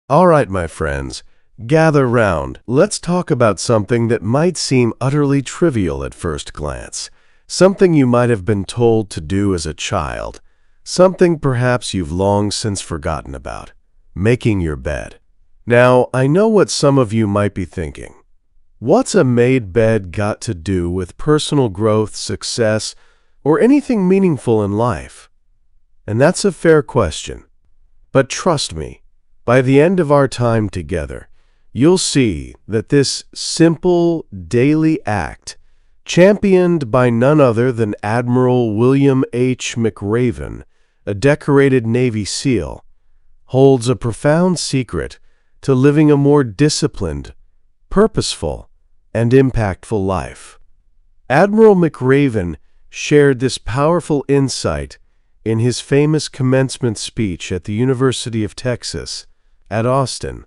All right, my friends, gather round. Let's talk about something that might seem utterly trivial at first glance. Something you might have been told to do as a child. Something perhaps you've long since forgotten about. Making your bed. Now, I know what some of you might be thinking. What's a made bed got to do with personal growth, success, or anything meaningful in life? And that's a fair question. But trust me, by the end of our time together, you'll see that this simple daily act, championed by none other than Admiral William H. McRaven, a decorated Navy SEAL, holds a profound secret to living a more disciplined, purposeful, and impactful life. Admiral McRaven shared this powerful insight in his famous commencement speech at the University of Texas at Austin.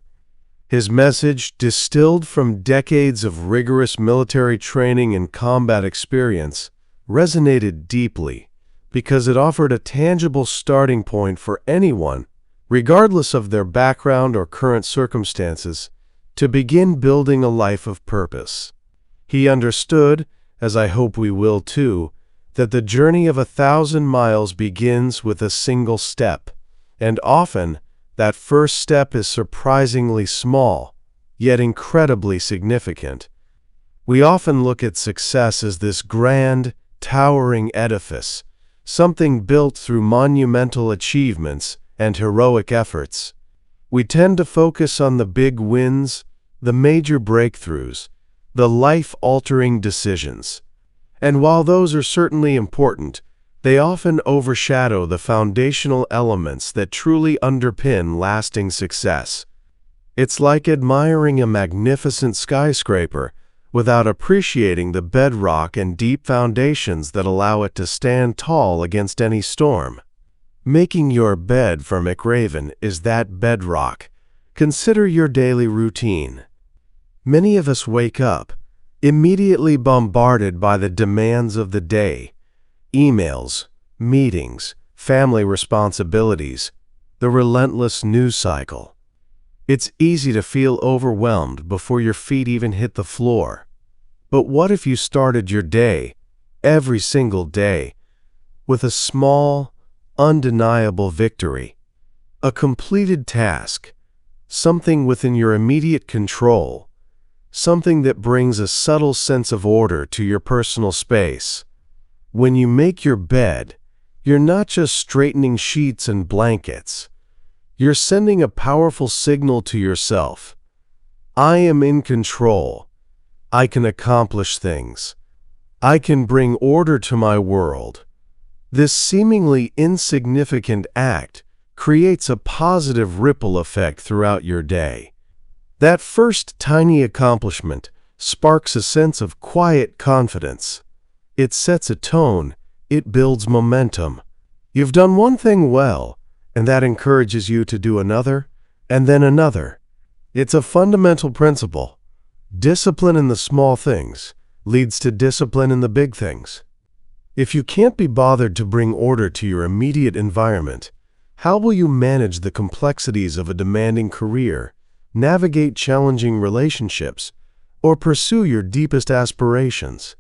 His message, distilled from decades of rigorous military training and combat experience, resonated deeply because it offered a tangible starting point for anyone, regardless of their background or current circumstances, to begin building a life of purpose. He understood, as I hope we will too, that the journey of 1,000 miles begins with a single step, and often that first step is surprisingly small, yet incredibly significant. We often look at success as this grand, towering edifice, something built through monumental achievements and heroic efforts. We tend to focus on the big wins, the major breakthroughs, the life-altering decisions. And while those are certainly important, they often overshadow the foundational elements that truly underpin lasting success. It's like admiring a magnificent skyscraper without appreciating the bedrock and deep foundations that allow it to stand tall against any storm. Making your bed for McRaven is that bedrock. Consider your daily routine. Many of us wake up, immediately bombarded by the demands of the day. Emails, meetings, family responsibilities, the relentless news cycle. It's easy to feel overwhelmed before your feet even hit the floor. But what if you started your day, every single day, with a small, undeniable victory? A completed task, something within your immediate control, something that brings a subtle sense of order to your personal space. When you make your bed, you're not just straightening sheets and blankets. You're sending a powerful signal to yourself. I am in control. I can accomplish things. I can bring order to my world. This seemingly insignificant act creates a positive ripple effect throughout your day. That first tiny accomplishment sparks a sense of quiet confidence. It sets a tone. It builds momentum. You've done one thing well, and that encourages you to do another, and then another. It's a fundamental principle. Discipline in the small things leads to discipline in the big things. If you can't be bothered to bring order to your immediate environment, how will you manage the complexities of a demanding career, navigate challenging relationships, or pursue your deepest aspirations?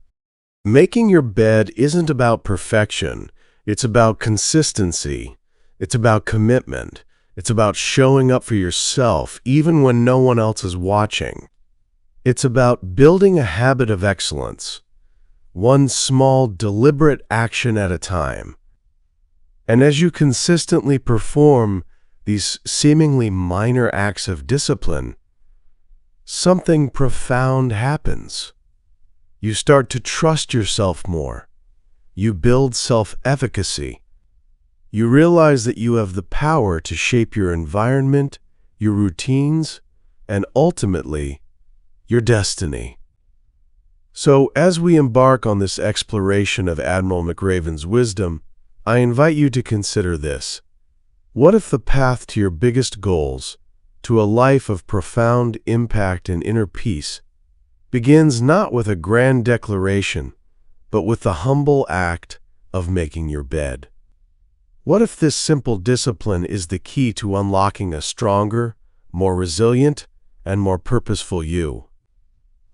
Making your bed isn't about perfection. It's about consistency. It's about commitment. It's about showing up for yourself even when no one else is watching. It's about building a habit of excellence, one small, deliberate action at a time. And as you consistently perform these seemingly minor acts of discipline, something profound happens. You start to trust yourself more. You build self-efficacy. You realize that you have the power to shape your environment, your routines, and ultimately, your destiny. So, as we embark on this exploration of Admiral McRaven's wisdom, I invite you to consider this. What if the path to your biggest goals, to a life of profound impact and inner peace, begins not with a grand declaration, but with the humble act of making your bed? What if this simple discipline is the key to unlocking a stronger, more resilient, and more purposeful you.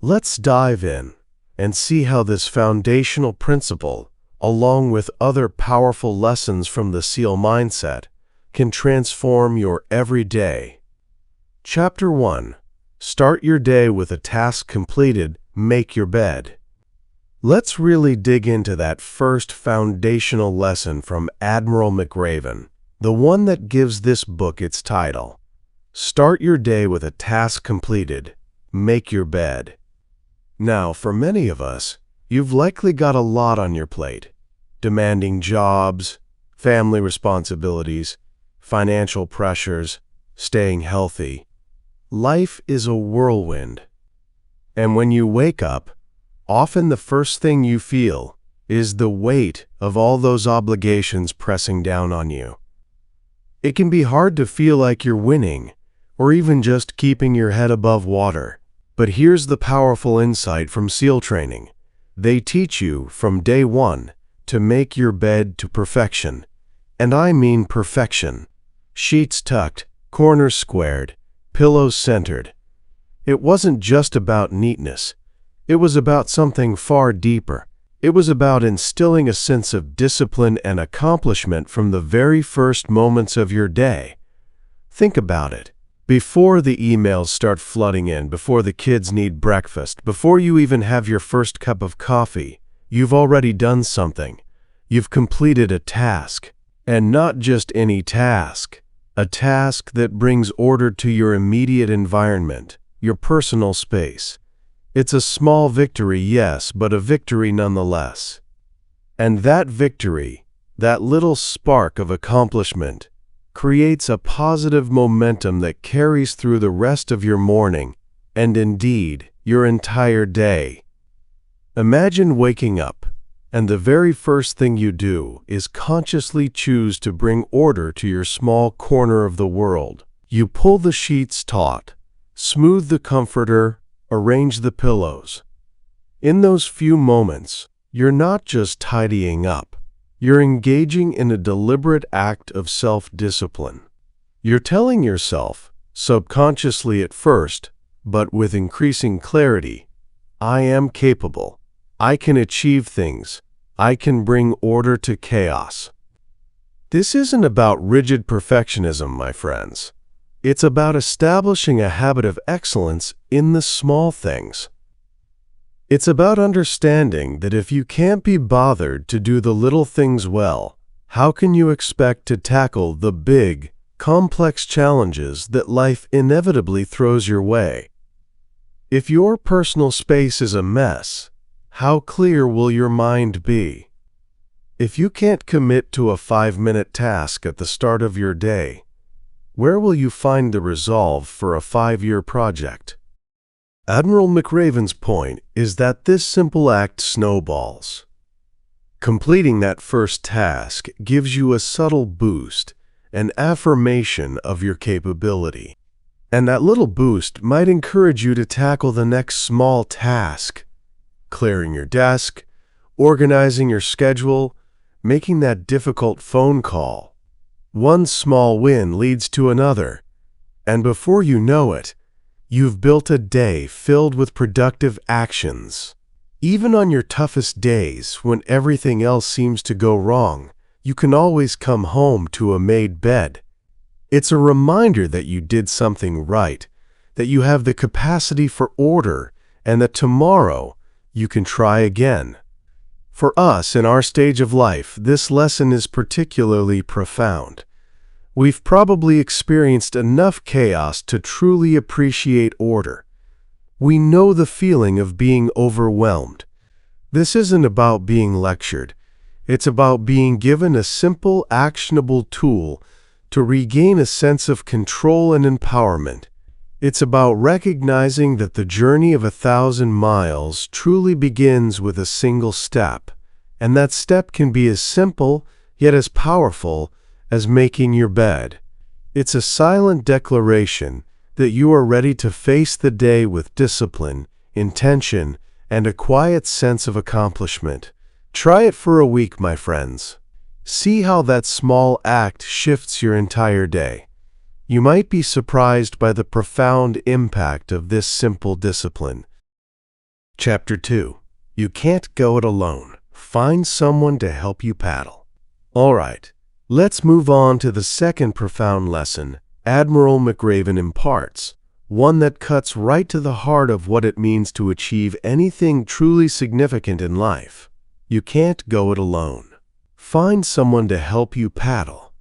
Let's dive in and see how this foundational principle, along with other powerful lessons from the SEAL mindset, can transform your everyday. Chapter 1. Start your day with a task completed. Make your bed. Let's really dig into that first foundational lesson from Admiral McRaven, the one that gives this book its title. Start your day with a task completed. Make your bed. Now, for many of us, you've likely got a lot on your plate. Demanding jobs, family responsibilities, financial pressures, staying healthy. Life is a whirlwind. And when you wake up, often the first thing you feel is the weight of all those obligations pressing down on you. It can be hard to feel like you're winning, or even just keeping your head above water. But here's the powerful insight from SEAL training. They teach you from day one to make your bed to perfection. And I mean perfection. Sheets tucked, corners squared, pillows centered. It wasn't just about neatness. It was about something far deeper. It was about instilling a sense of discipline and accomplishment from the very first moments of your day. Think about it. Before the emails start flooding in, before the kids need breakfast, before you even have your first cup of coffee, you've already done something. You've completed a task. And not just any task. A task that brings order to your immediate environment, your personal space. It's a small victory, yes, but a victory nonetheless. And that victory, that little spark of accomplishment, creates a positive momentum that carries through the rest of your morning, and indeed, your entire day. Imagine waking up, and the very first thing you do is consciously choose to bring order to your small corner of the world. You pull the sheets taut, smooth the comforter, arrange the pillows. In those few moments, you're not just tidying up. You're engaging in a deliberate act of self-discipline. You're telling yourself, subconsciously at first, but with increasing clarity, I am capable. I can achieve things. I can bring order to chaos. This isn't about rigid perfectionism, my friends. It's about establishing a habit of excellence in the small things. It's about understanding that if you can't be bothered to do the little things well, how can you expect to tackle the big, complex challenges that life inevitably throws your way? If your personal space is a mess, how clear will your mind be? If you can't commit to a 5-minute task at the start of your day, where will you find the resolve for a 5-year project? Admiral McRaven's point is that this simple act snowballs. Completing that first task gives you a subtle boost, an affirmation of your capability. And that little boost might encourage you to tackle the next small task, clearing your desk, organizing your schedule, making that difficult phone call. One small win leads to another, and before you know it, you've built a day filled with productive actions. Even on your toughest days, when everything else seems to go wrong, you can always come home to a made bed. It's a reminder that you did something right, that you have the capacity for order, and that tomorrow you can try again. For us in our stage of life, this lesson is particularly profound. We've probably experienced enough chaos to truly appreciate order. We know the feeling of being overwhelmed. This isn't about being lectured. It's about being given a simple, actionable tool to regain a sense of control and empowerment. It's about recognizing that the journey of 1,000 miles truly begins with a single step, and that step can be as simple, yet as powerful, as making your bed. It's a silent declaration that you are ready to face the day with discipline, intention, and a quiet sense of accomplishment. Try it for a week, my friends. See how that small act shifts your entire day. You might be surprised by the profound impact of this simple discipline. Chapter 2. You can't go it alone. Find someone to help you paddle. All right, let's move on to the second profound lesson Admiral McRaven imparts, one that cuts right to the heart of what it means to achieve anything truly significant in life. You can't go it alone. Find someone to help you paddle.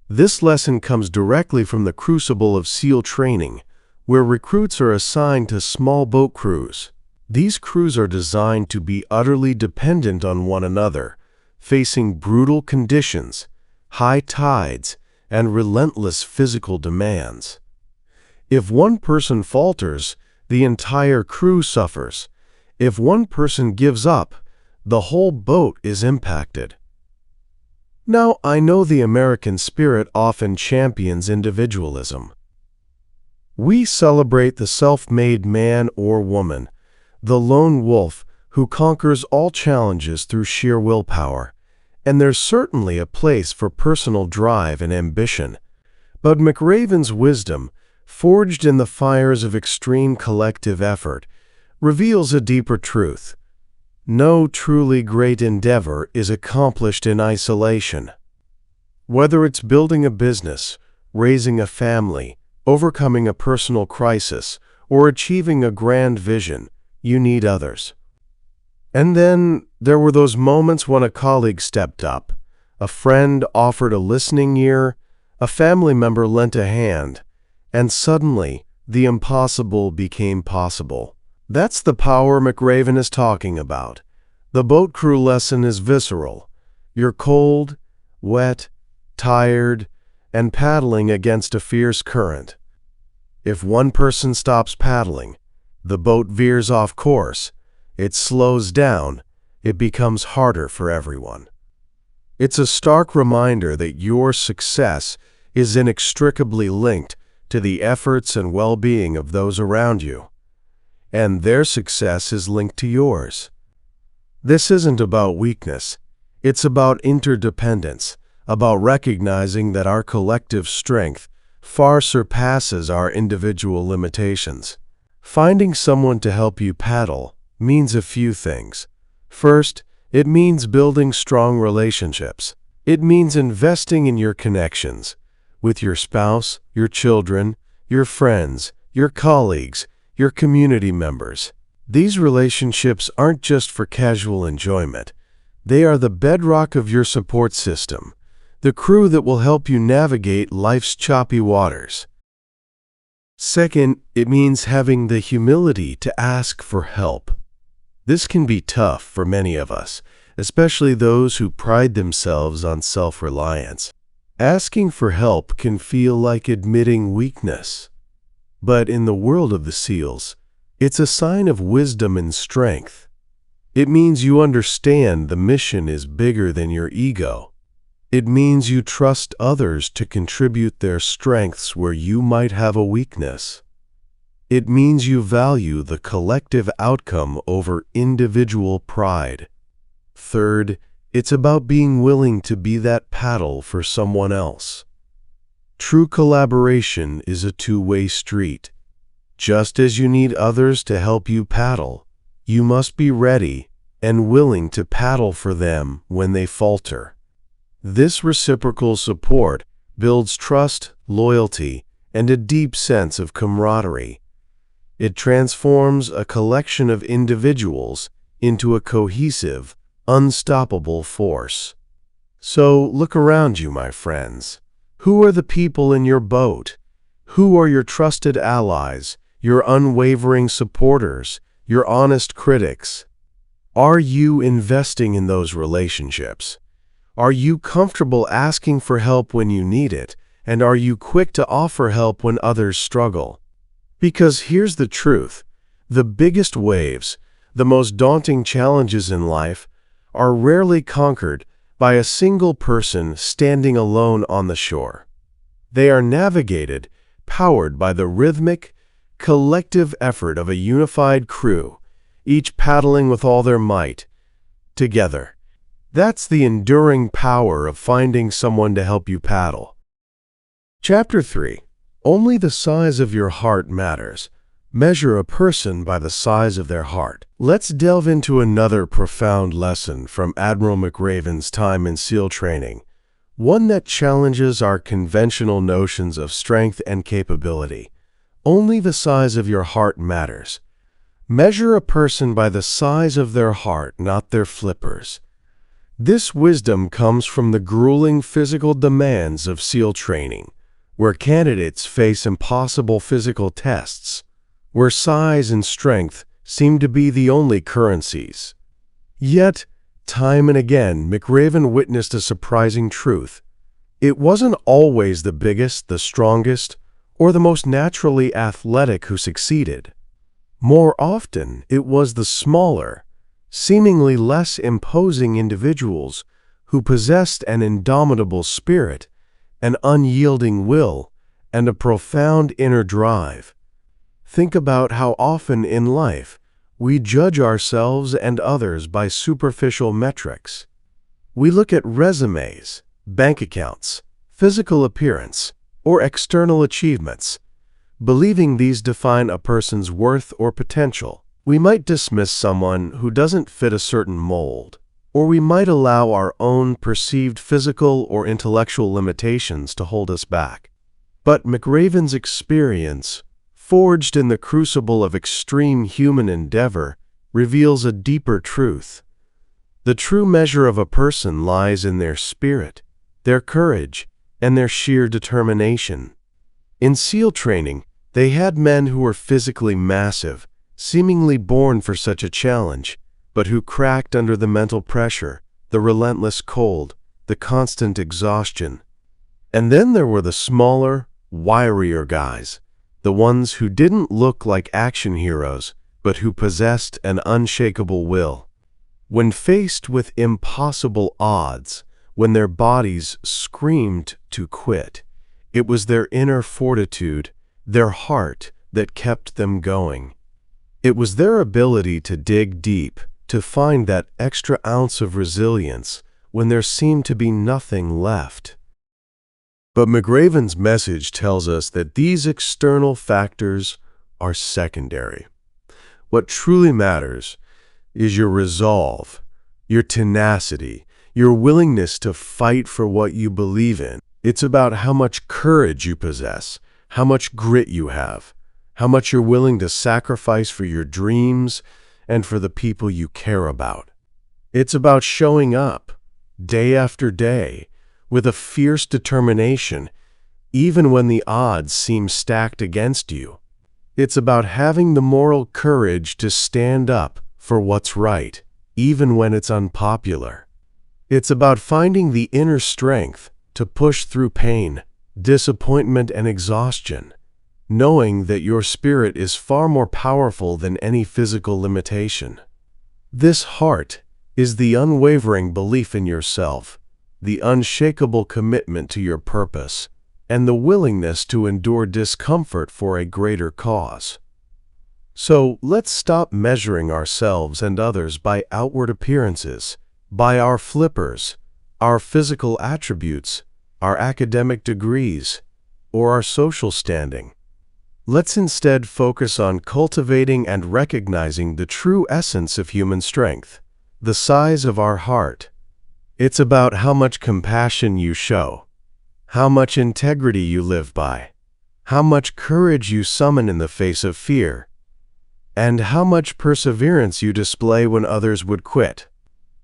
This lesson comes directly from the crucible of SEAL training, where recruits are assigned to small boat crews. These crews are designed to be utterly dependent on one another, facing brutal conditions, high tides, and relentless physical demands. If one person falters, the entire crew suffers. If one person gives up, the whole boat is impacted. Now, I know the American spirit often champions individualism. We celebrate the self-made man or woman, the lone wolf who conquers all challenges through sheer willpower, and there's certainly a place for personal drive and ambition. But McRaven's wisdom, forged in the fires of extreme collective effort, reveals a deeper truth. No truly great endeavor is accomplished in isolation. Whether it's building a business, raising a family, overcoming a personal crisis, or achieving a grand vision, you need others. And then there were those moments when a colleague stepped up, a friend offered a listening ear, a family member lent a hand, and suddenly the impossible became possible. That's the power McRaven is talking about. The boat crew lesson is visceral. You're cold, wet, tired, and paddling against a fierce current. If one person stops paddling, the boat veers off course, it slows down, it becomes harder for everyone. It's a stark reminder that your success is inextricably linked to the efforts and well-being of those around you, and their success is linked to yours. This isn't about weakness, it's about interdependence, about recognizing that our collective strength far surpasses our individual limitations. Finding someone to help you paddle means a few things. First, it means building strong relationships. It means investing in your connections with your spouse, your children, your friends, your colleagues, your community members. These relationships aren't just for casual enjoyment. They are the bedrock of your support system, the crew that will help you navigate life's choppy waters. Second, it means having the humility to ask for help. This can be tough for many of us, especially those who pride themselves on self-reliance. Asking for help can feel like admitting weakness. But in the world of the SEALs, it's a sign of wisdom and strength. It means you understand the mission is bigger than your ego. It means you trust others to contribute their strengths where you might have a weakness. It means you value the collective outcome over individual pride. Third, it's about being willing to be that paddle for someone else. True collaboration is a two-way street. Just as you need others to help you paddle, you must be ready and willing to paddle for them when they falter. This reciprocal support builds trust, loyalty, and a deep sense of camaraderie. It transforms a collection of individuals into a cohesive, unstoppable force. So look around you, my friends. Who are the people in your boat? Who are your trusted allies, your unwavering supporters, your honest critics? Are you investing in those relationships? Are you comfortable asking for help when you need it? And are you quick to offer help when others struggle? Because here's the truth. The biggest waves, the most daunting challenges in life, are rarely conquered by a single person standing alone on the shore. They are navigated, powered by the rhythmic, collective effort of a unified crew, each paddling with all their might, together. That's the enduring power of finding someone to help you paddle. Chapter 3. Only the size of your heart matters. Measure a person by the size of their heart. Let's delve into another profound lesson from Admiral McRaven's time in SEAL training, one that challenges our conventional notions of strength and capability. Only the size of your heart matters. Measure a person by the size of their heart, not their flippers. This wisdom comes from the grueling physical demands of SEAL training, where candidates face impossible physical tests, where size and strength seem to be the only currencies. Yet, time and again, McRaven witnessed a surprising truth. It wasn't always the biggest, the strongest, or the most naturally athletic who succeeded. More often, it was the smaller, seemingly less imposing individuals who possessed an indomitable spirit, an unyielding will, and a profound inner drive. Think about how often in life we judge ourselves and others by superficial metrics. We look at resumes, bank accounts, physical appearance, or external achievements, believing these define a person's worth or potential. We might dismiss someone who doesn't fit a certain mold, or we might allow our own perceived physical or intellectual limitations to hold us back. But McRaven's experience, forged in the crucible of extreme human endeavor, reveals a deeper truth. The true measure of a person lies in their spirit, their courage, and their sheer determination. In SEAL training, they had men who were physically massive, seemingly born for such a challenge, but who cracked under the mental pressure, the relentless cold, the constant exhaustion. And then there were the smaller, wirier guys, the ones who didn't look like action heroes, but who possessed an unshakable will. When faced with impossible odds, when their bodies screamed to quit, it was their inner fortitude, their heart, that kept them going. It was their ability to dig deep, to find that extra ounce of resilience when there seemed to be nothing left. But McRaven's message tells us that these external factors are secondary. What truly matters is your resolve, your tenacity, your willingness to fight for what you believe in. It's about how much courage you possess, how much grit you have, how much you're willing to sacrifice for your dreams and for the people you care about. It's about showing up, day after day, with a fierce determination, even when the odds seem stacked against you. It's about having the moral courage to stand up for what's right, even when it's unpopular. It's about finding the inner strength to push through pain, disappointment, and exhaustion, knowing that your spirit is far more powerful than any physical limitation. This heart is the unwavering belief in yourself, the unshakable commitment to your purpose, and the willingness to endure discomfort for a greater cause. So let's stop measuring ourselves and others by outward appearances, by our flippers, our physical attributes, our academic degrees, or our social standing. Let's instead focus on cultivating and recognizing the true essence of human strength, the size of our heart. It's about how much compassion you show, how much integrity you live by, how much courage you summon in the face of fear, and how much perseverance you display when others would quit.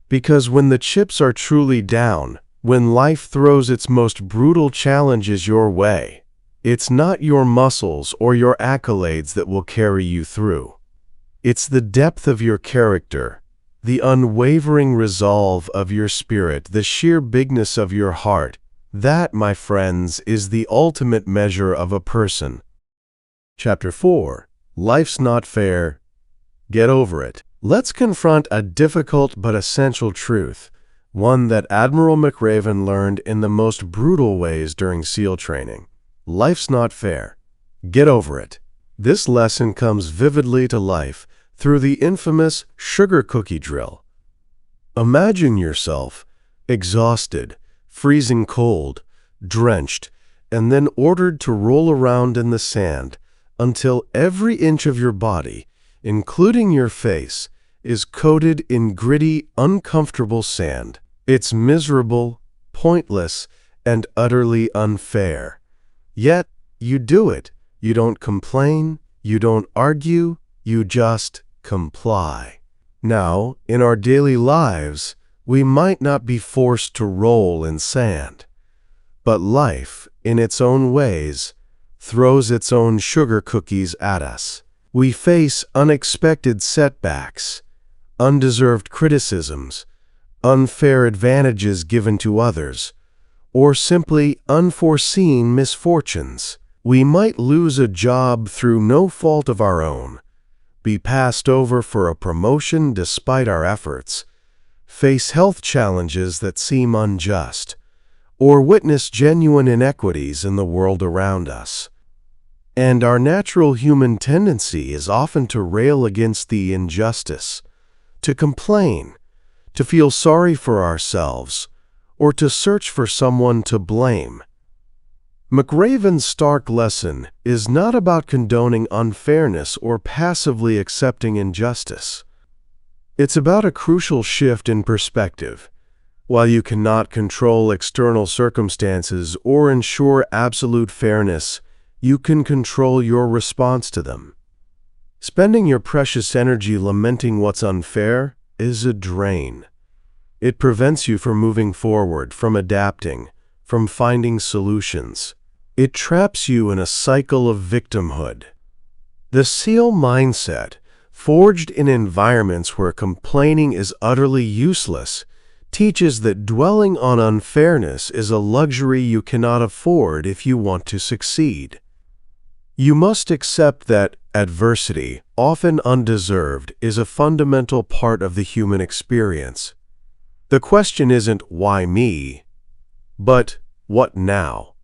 Because when the chips are truly down, when life throws its most brutal challenges your way, it's not your muscles or your accolades that will carry you through. It's the depth of your character, the unwavering resolve of your spirit, the sheer bigness of your heart. That, my friends, is the ultimate measure of a person. Chapter 4. Life's Not Fair. Get over it. Let's confront a difficult but essential truth, one that Admiral McRaven learned in the most brutal ways during SEAL training. Life's not fair. Get over it. This lesson comes vividly to life through the infamous sugar cookie drill. Imagine yourself exhausted, freezing cold, drenched, and then ordered to roll around in the sand until every inch of your body, including your face, is coated in gritty, uncomfortable sand. It's miserable, pointless, and utterly unfair. Yet, you do it. You don't complain, you don't argue, you just comply. Now, in our daily lives, we might not be forced to roll in sand. But life, in its own ways, throws its own sugar cookies at us. We face unexpected setbacks, undeserved criticisms, unfair advantages given to others, or simply unforeseen misfortunes. We might lose a job through no fault of our own, be passed over for a promotion despite our efforts, face health challenges that seem unjust, or witness genuine inequities in the world around us. And our natural human tendency is often to rail against the injustice, to complain, to feel sorry for ourselves, or to search for someone to blame. McRaven's stark lesson is not about condoning unfairness or passively accepting injustice. It's about a crucial shift in perspective. While you cannot control external circumstances or ensure absolute fairness, you can control your response to them. Spending your precious energy lamenting what's unfair is a drain. It prevents you from moving forward, from adapting, from finding solutions. It traps you in a cycle of victimhood. The SEAL mindset, forged in environments where complaining is utterly useless, teaches that dwelling on unfairness is a luxury you cannot afford if you want to succeed. You must accept that adversity, often undeserved, is a fundamental part of the human experience. The question isn't why me, but what now?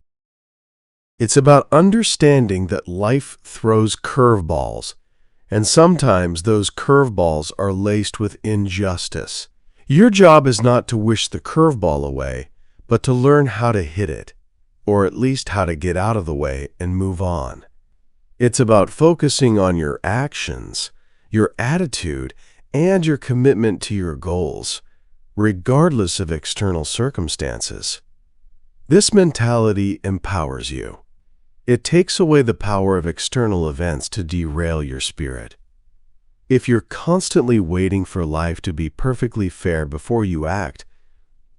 It's about understanding that life throws curveballs, and sometimes those curveballs are laced with injustice. Your job is not to wish the curveball away, but to learn how to hit it, or at least how to get out of the way and move on. It's about focusing on your actions, your attitude, and your commitment to your goals, regardless of external circumstances. This mentality empowers you. It takes away the power of external events to derail your spirit. If you're constantly waiting for life to be perfectly fair before you act,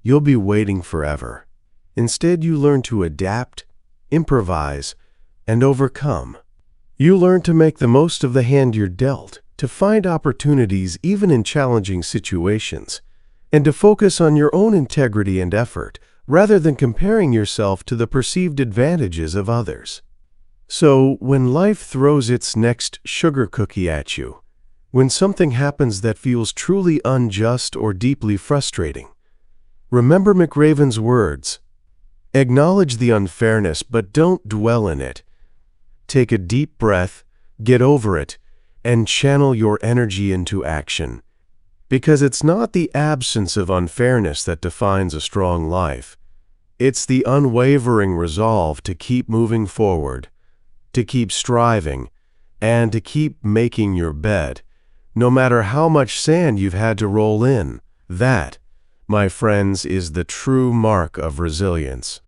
you'll be waiting forever. Instead, you learn to adapt, improvise, and overcome. You learn to make the most of the hand you're dealt, to find opportunities even in challenging situations, and to focus on your own integrity and effort, rather than comparing yourself to the perceived advantages of others. So, when life throws its next sugar cookie at you, when something happens that feels truly unjust or deeply frustrating, remember McRaven's words. Acknowledge the unfairness, but don't dwell in it. Take a deep breath, get over it, and channel your energy into action. Because it's not the absence of unfairness that defines a strong life. It's the unwavering resolve to keep moving forward, to keep striving, and to keep making your bed, no matter how much sand you've had to roll in. That, my friends, is the true mark of resilience.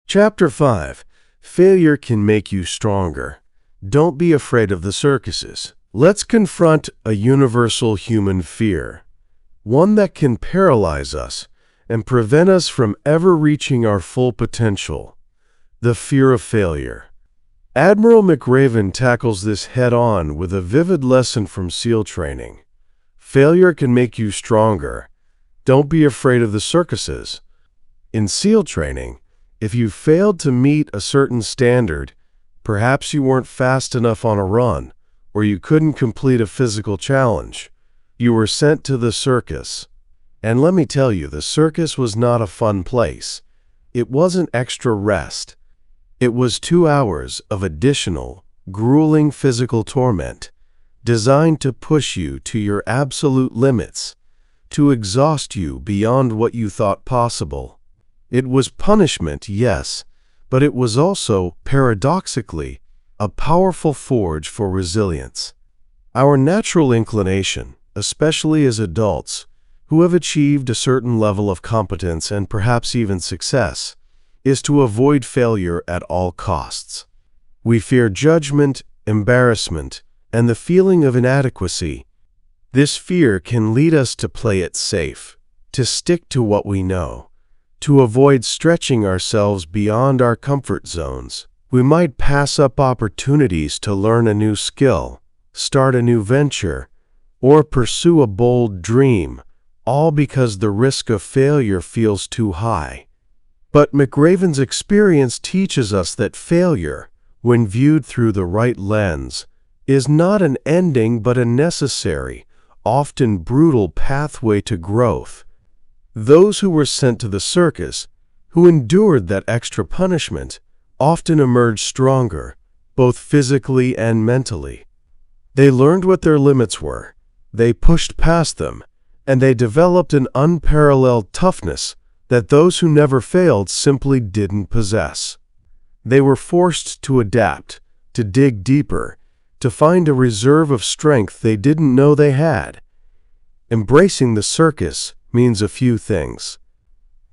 Chapter 5. Failure can make you stronger. Don't be afraid of the circuses. Let's confront a universal human fear, one that can paralyze us and prevent us from ever reaching our full potential: the fear of failure. Admiral McRaven tackles this head-on with a vivid lesson from SEAL training. Failure can make you stronger. Don't be afraid of the circuses. In SEAL training, if you failed to meet a certain standard, perhaps you weren't fast enough on a run, or you couldn't complete a physical challenge, you were sent to the circus. And let me tell you, the circus was not a fun place. It wasn't extra rest. It was 2 hours of additional, grueling physical torment, designed to push you to your absolute limits, to exhaust you beyond what you thought possible. It was punishment, yes, but it was also, paradoxically, a powerful forge for resilience. Our natural inclination, especially as adults who have achieved a certain level of competence and perhaps even success, is to avoid failure at all costs. We fear judgment, embarrassment, and the feeling of inadequacy. This fear can lead us to play it safe, to stick to what we know, to avoid stretching ourselves beyond our comfort zones. We might pass up opportunities to learn a new skill, start a new venture, or pursue a bold dream, all because the risk of failure feels too high. But McRaven's experience teaches us that failure, when viewed through the right lens, is not an ending but a necessary, often brutal pathway to growth. Those who were sent to the circus, who endured that extra punishment, often emerged stronger, both physically and mentally. They learned what their limits were, they pushed past them, and they developed an unparalleled toughness that those who never failed simply didn't possess. They were forced to adapt, to dig deeper, to find a reserve of strength they didn't know they had. Embracing the circus means a few things.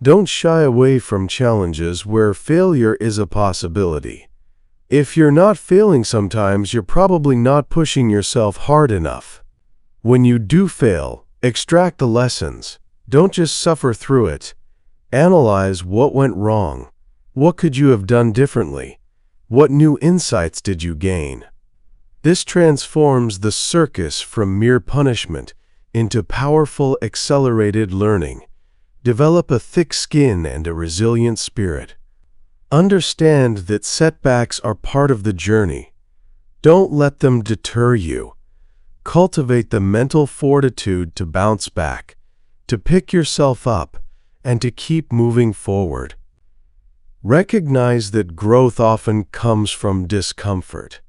Don't shy away from challenges where failure is a possibility. If you're not failing sometimes, you're probably not pushing yourself hard enough. When you do fail, extract the lessons. Don't just suffer through it. Analyze what went wrong. What could you have done differently? What new insights did you gain? This transforms the circus from mere punishment into powerful, accelerated learning. Develop a thick skin and a resilient spirit. Understand that setbacks are part of the journey. Don't let them deter you. Cultivate the mental fortitude to bounce back, to pick yourself up, and to keep moving forward. Recognize that growth often comes from discomfort.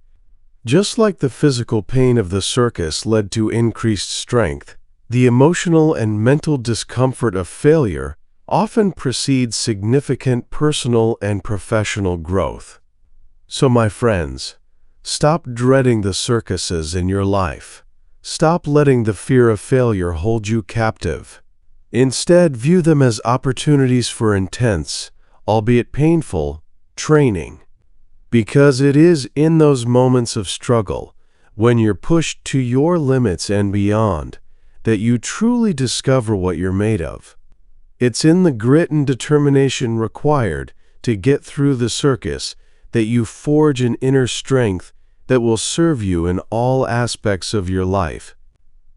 Just like the physical pain of the circus led to increased strength, the emotional and mental discomfort of failure often precedes significant personal and professional growth. So, my friends, stop dreading the circuses in your life. Stop letting the fear of failure hold you captive. Instead, view them as opportunities for intense, albeit painful, training. Because it is in those moments of struggle, when you're pushed to your limits and beyond, that you truly discover what you're made of. It's in the grit and determination required to get through the circus that you forge an inner strength that will serve you in all aspects of your life.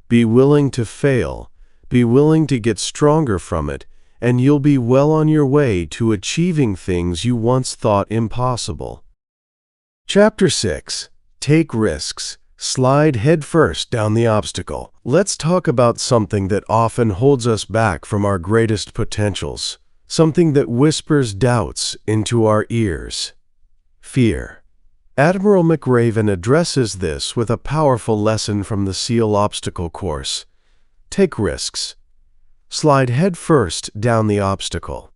Be willing to fail, be willing to get stronger from it, and you'll be well on your way to achieving things you once thought impossible. Chapter 6. Take risks. Slide headfirst down the obstacle. Let's talk about something that often holds us back from our greatest potentials, something that whispers doubts into our ears. Fear. Admiral McRaven addresses this with a powerful lesson from the SEAL obstacle course. Take risks. Slide headfirst down the obstacle.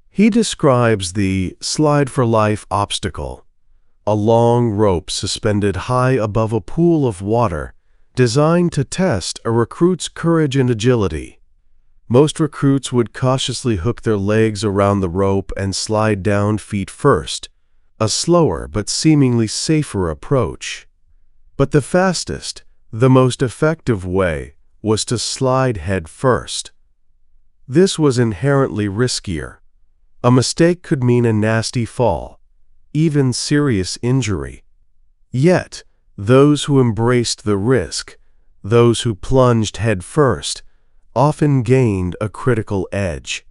He describes the slide for life obstacle, a long rope suspended high above a pool of water, designed to test a recruit's courage and agility. Most recruits would cautiously hook their legs around the rope and slide down feet first, a slower but seemingly safer approach. But the fastest, the most effective way was to slide head first. This was inherently riskier. A mistake could mean a nasty fall, even serious injury. Yet, those who embraced the risk, those who plunged head first, often gained a critical edge.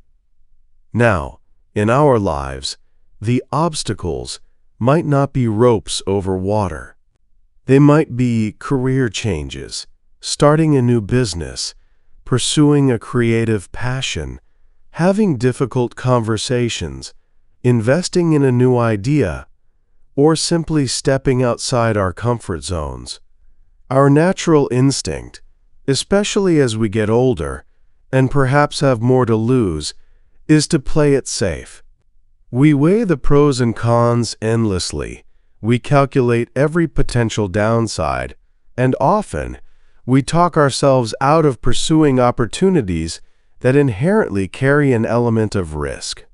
Now, in our lives, the obstacles might not be ropes over water. They might be career changes, starting a new business, pursuing a creative passion, having difficult conversations, investing in a new idea, or simply stepping outside our comfort zones. Our natural instinct, especially as we get older and perhaps have more to lose, is to play it safe. We weigh the pros and cons endlessly. We calculate every potential downside, and often we talk ourselves out of pursuing opportunities that inherently carry an element of risk.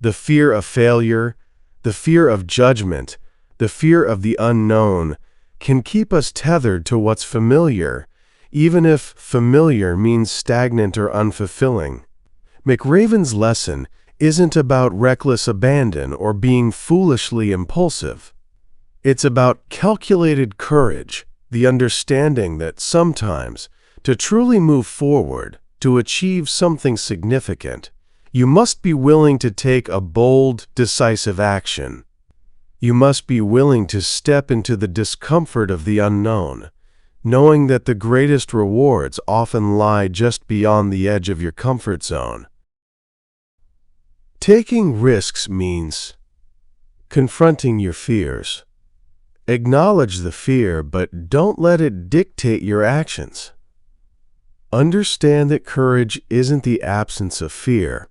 The fear of failure, the fear of judgment, the fear of the unknown can keep us tethered to what's familiar, even if familiar means stagnant or unfulfilling. McRaven's lesson isn't about reckless abandon or being foolishly impulsive. It's about calculated courage, the understanding that sometimes, to truly move forward, to achieve something significant, you must be willing to take a bold, decisive action. You must be willing to step into the discomfort of the unknown, knowing that the greatest rewards often lie just beyond the edge of your comfort zone. Taking risks means confronting your fears. Acknowledge the fear, but don't let it dictate your actions. Understand that courage isn't the absence of fear,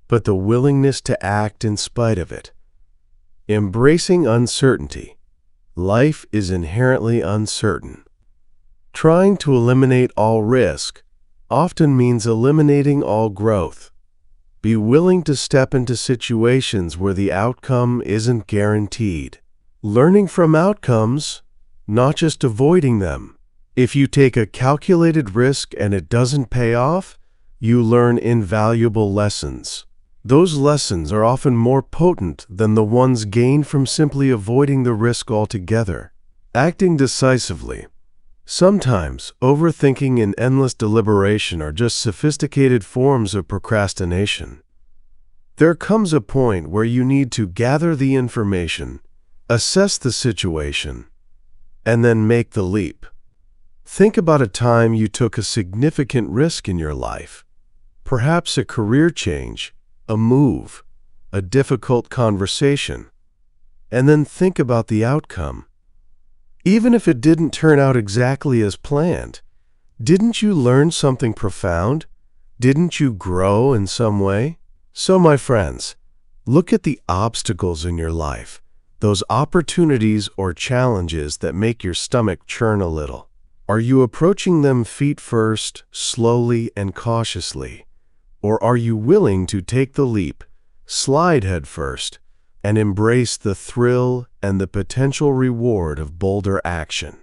but the willingness to act in spite of it. Embracing uncertainty. Life is inherently uncertain. Trying to eliminate all risk often means eliminating all growth. Be willing to step into situations where the outcome isn't guaranteed. Learning from outcomes, not just avoiding them. If you take a calculated risk and it doesn't pay off, you learn invaluable lessons. Those lessons are often more potent than the ones gained from simply avoiding the risk altogether. Acting decisively. Sometimes, overthinking and endless deliberation are just sophisticated forms of procrastination. There comes a point where you need to gather the information, assess the situation, and then make the leap. Think about a time you took a significant risk in your life, perhaps a career change, a move, a difficult conversation, and then think about the outcome. Even if it didn't turn out exactly as planned, didn't you learn something profound? Didn't you grow in some way? So, my friends, look at the obstacles in your life, those opportunities or challenges that make your stomach churn a little. Are you approaching them feet first, slowly and cautiously? Or are you willing to take the leap, slide head first, and embrace the thrill and the potential reward of bolder action?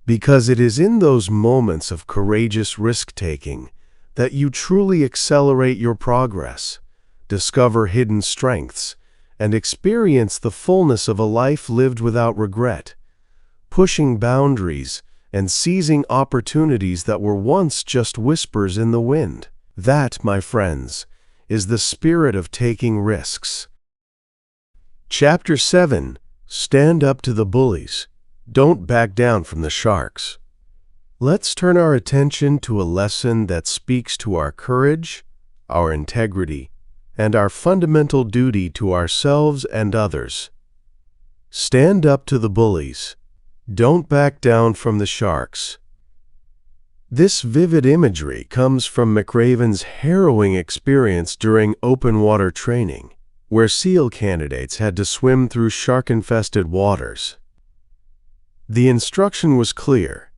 Because it is in those moments of courageous risk-taking that you truly accelerate your progress, discover hidden strengths, and experience the fullness of a life lived without regret, pushing boundaries and seizing opportunities that were once just whispers in the wind. That, my friends, is the spirit of taking risks. Chapter 7. Stand up to the bullies. Don't back down from the sharks. Let's turn our attention to a lesson that speaks to our courage, our integrity, and our fundamental duty to ourselves and others. Stand up to the bullies. Don't back down from the sharks. This vivid imagery comes from McRaven's harrowing experience during open water training, where SEAL candidates had to swim through shark-infested waters. The instruction was clear.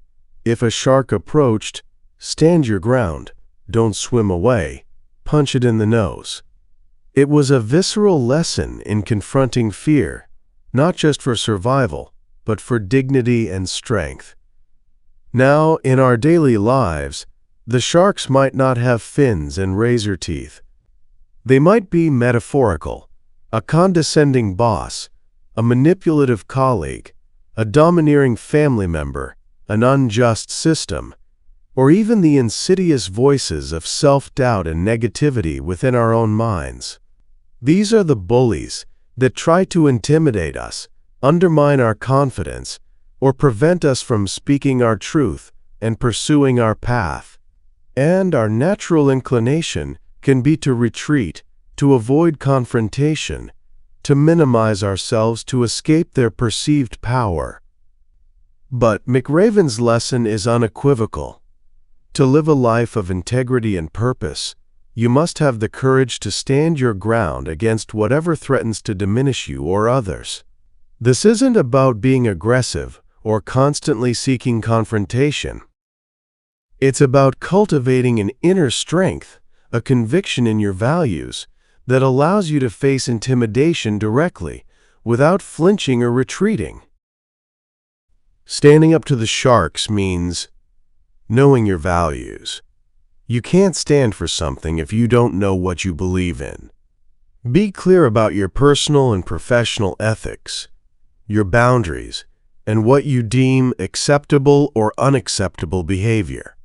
If a shark approached, stand your ground, don't swim away, punch it in the nose. It was a visceral lesson in confronting fear, not just for survival, but for dignity and strength. Now, in our daily lives, the sharks might not have fins and razor teeth. They might be metaphorical, a condescending boss, a manipulative colleague, a domineering family member, an unjust system, or even the insidious voices of self-doubt and negativity within our own minds. These are the bullies that try to intimidate us, undermine our confidence, or prevent us from speaking our truth and pursuing our path. And our natural inclination can be to retreat, to avoid confrontation, to minimize ourselves to escape their perceived power. But McRaven's lesson is unequivocal. To live a life of integrity and purpose, You must have the courage to stand your ground against whatever threatens to diminish you or others. This isn't about being aggressive or constantly seeking confrontation. It's about cultivating an inner strength, a conviction in your values, that allows you to face intimidation directly, without flinching or retreating. Standing up to the sharks means knowing your values. You can't stand for something if you don't know what you believe in. Be clear about your personal and professional ethics, your boundaries, and what you deem acceptable or unacceptable behavior.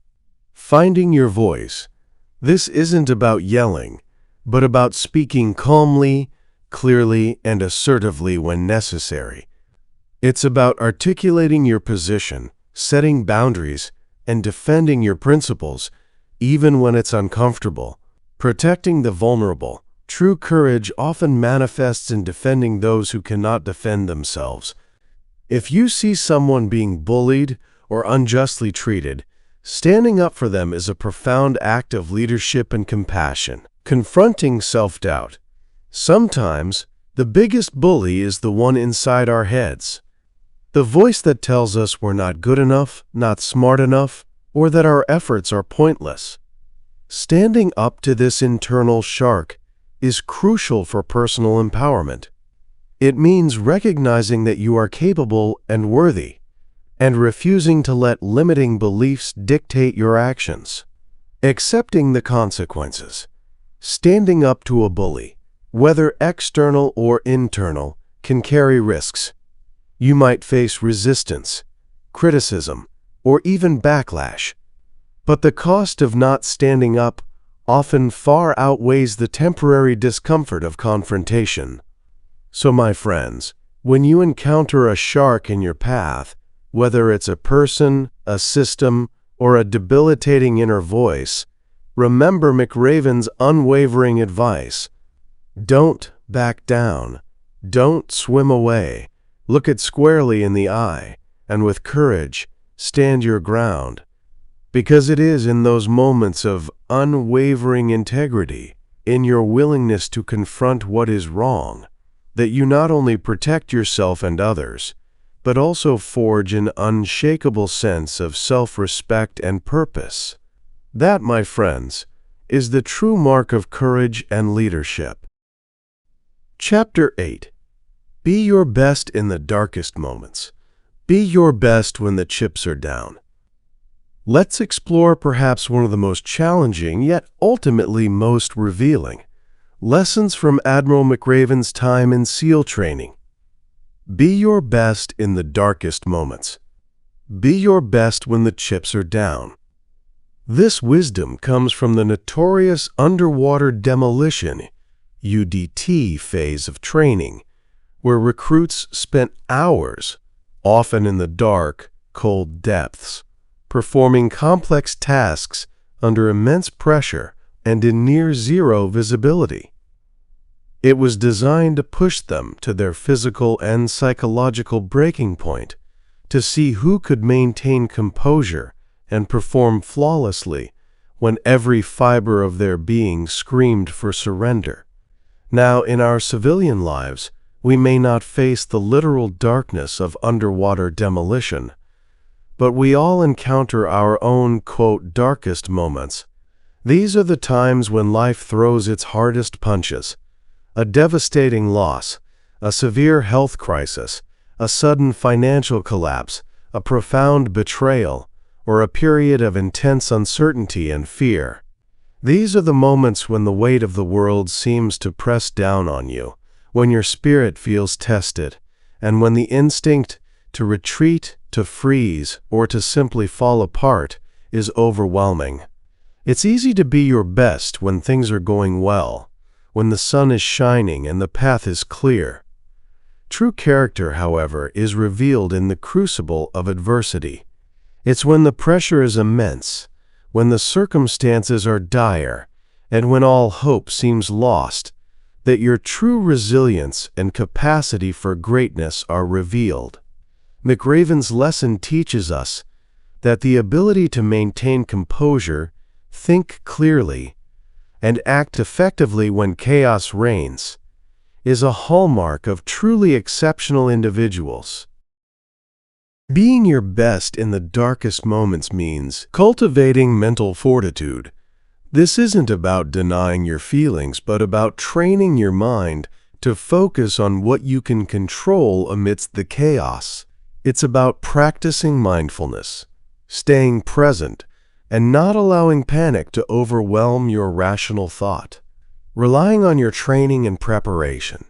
Finding your voice. This isn't about yelling, but about speaking calmly, clearly, and assertively when necessary. It's about articulating your position, setting boundaries, and defending your principles, even when it's uncomfortable. Protecting the vulnerable. True courage often manifests in defending those who cannot defend themselves. If you see someone being bullied or unjustly treated, standing up for them is a profound act of leadership and compassion. Confronting self-doubt. Sometimes, the biggest bully is the one inside our heads. The voice that tells us we're not good enough, not smart enough, or that our efforts are pointless. Standing up to this internal shark is crucial for personal empowerment. It means recognizing that you are capable and worthy, and refusing to let limiting beliefs dictate your actions. Accepting the consequences. Standing up to a bully, whether external or internal, can carry risks. You might face resistance, criticism, or even backlash. But the cost of not standing up often far outweighs the temporary discomfort of confrontation. So, my friends, when you encounter a shark in your path, whether it's a person, a system, or a debilitating inner voice, remember McRaven's unwavering advice. Don't back down. Don't swim away. Look it squarely in the eye, and with courage, stand your ground. Because it is in those moments of unwavering integrity, in your willingness to confront what is wrong, that you not only protect yourself and others, but also forge an unshakable sense of self-respect and purpose. That, my friends, is the true mark of courage and leadership. Chapter 8. Be your best in the darkest moments. Be your best when the chips are down. Let's explore perhaps one of the most challenging, yet ultimately most revealing, lessons from Admiral McRaven's time in SEAL training. Be your best in the darkest moments. Be your best when the chips are down. This wisdom comes from the notorious underwater demolition (UDT) phase of training, where recruits spent hours, often in the dark, cold depths, performing complex tasks under immense pressure and in near-zero visibility. It was designed to push them to their physical and psychological breaking point, to see who could maintain composure and perform flawlessly when every fiber of their being screamed for surrender. Now, in our civilian lives, we may not face the literal darkness of underwater demolition, but we all encounter our own, quote, darkest moments. These are the times when life throws its hardest punches. A devastating loss, a severe health crisis, a sudden financial collapse, a profound betrayal, or a period of intense uncertainty and fear. These are the moments when the weight of the world seems to press down on you, when your spirit feels tested, and when the instinct to retreat, to freeze, or to simply fall apart is overwhelming. It's easy to be your best when things are going well, when the sun is shining and the path is clear. True character, however, is revealed in the crucible of adversity. It's when the pressure is immense, when the circumstances are dire, and when all hope seems lost, that your true resilience and capacity for greatness are revealed. McRaven's lesson teaches us that the ability to maintain composure, think clearly, and act effectively when chaos reigns is a hallmark of truly exceptional individuals. Being your best in the darkest moments means cultivating mental fortitude. This isn't about denying your feelings, but about training your mind to focus on what you can control amidst the chaos. It's about practicing mindfulness, staying present, and not allowing panic to overwhelm your rational thought. Relying on your training and preparation.